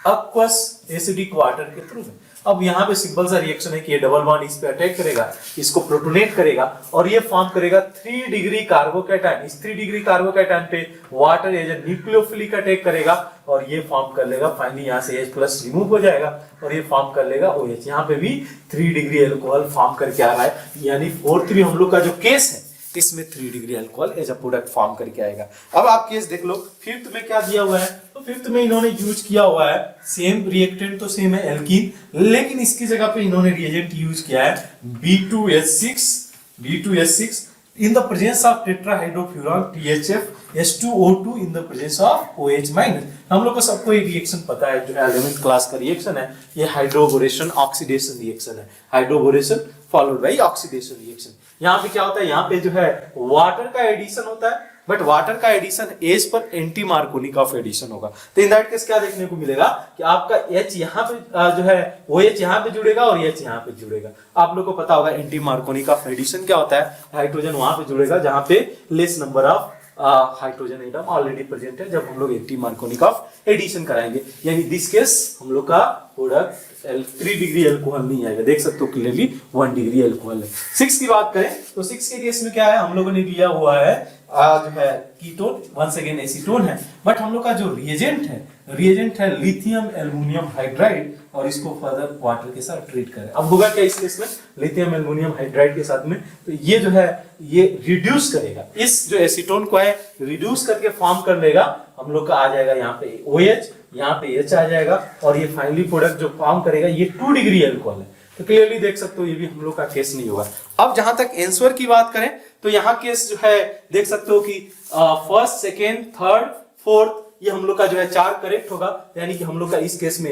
एक्वस एसिडिक वाटर के थ्रू में। अब यहाँ पे सिंपल सा रिएक्शन है कि ये डबल बॉन्ड इस पे अटैक करेगा, इसको प्रोटोनेट करेगा और ये फॉर्म करेगा 3 डिग्री कार्बोकैटायन। इस 3 डिग्री कार्बोकैटायन पे water as a nucleophilic attack करेगा और ये फॉर्म कर लेगा, फाइनली यहाँ से H+ रिमूव हो जाएगा और ये फॉर्म कर लेगा OH। यहाँ पे भी 3 डिग्री अल्कोहल फॉर्म करके आ रहा है, यानी फोर्थ भी हम लोग का जो केस है इसमें 3 degree alcohol as a product form करके आएगा। अब आप केस देख लो, फिफ्थ में क्या दिया हुआ है, तो फिफ्थ में इन्होंने यूज किया हुआ है सेम रिएक्टेंट, तो सेम है एल्कीन, लेकिन इसकी जगह पे इन्होंने रिएजेंट यूज किया है B2H6 in the presence of tetrahydrofuran THF H2O2 in the presence of OH minus। हम लोग को सबको ये रिएक्शन पता है, जो एलिमेंट क्लास का रिएक्शन है, ये हाइड्रोबोरेशन ऑक्सीडेशन रिएक्शन है, hydroboration followed by oxidation reaction. यहाँ पे क्या होता है, यहाँ पे जो है वाटर का एडिशन होता है, बट वाटर का एडिशन एज पर एंटी मार्कोनी का एडिशन होगा। तो इन दैट केस क्या देखने को मिलेगा कि आपका H यहाँ पे जो है OH यहाँ पे जुड़ेगा और H यहाँ पे जुड़ेगा। आप लोग को पता होगा एंटी मार्कोनी का एडिशन क्या होता है, हाइड्रोजन वहां पे जुड़ेगा जहां पे less number of hydrogen atom already present है, जब हम लोग एंटी मार्कोनी का एडिशन कराएंगे। यानी दिस केस हम लोग का प्रोडक्ट 3 डिग्री अल्कोहल नहीं आएगा, देख सकते हो क्लियरली 1 डिग्री अल्कोहल है। 6 की बात करें तो 6 के केस में क्या है, हम लोगों ने लिया हुआ है जो है कीटोन, वंस अगेन एसीटोन है, बट हम लोग का जो रिएजेंट है लिथियम एल्युमिनियम हाइड्राइड और इसको फर्दर वाटर के साथ ट्रीट करें। अब होगा क्या इस केस में, लिथियम एल्युमिनियम हाइड्राइड के साथ में, तो ये जो है ये रिड्यूस करेगा, इस जो एसीटोन को है रिड्यूस करके फॉर्म कर लेगा, हम लोग का आ जाएगा यहाँ पे OH, यहाँ पे H आ जाएगा और ये फाइनली प्रोडक्ट जो फॉर्म करेगा ये 2 डिग्री अल्कोहल है। तो क्लियरली देख सकते हो ये भी हम लोग का केस नहीं होगा। अब जहां तक आंसर की बात करें तो यहाँ केस जो है देख सकते हो कि फर्स्ट, सेकेंड, थर्ड, फोर्थ, ये हम लोग का जो है 4 करेक्ट होगा, यानी कि हम लोग का इस केस में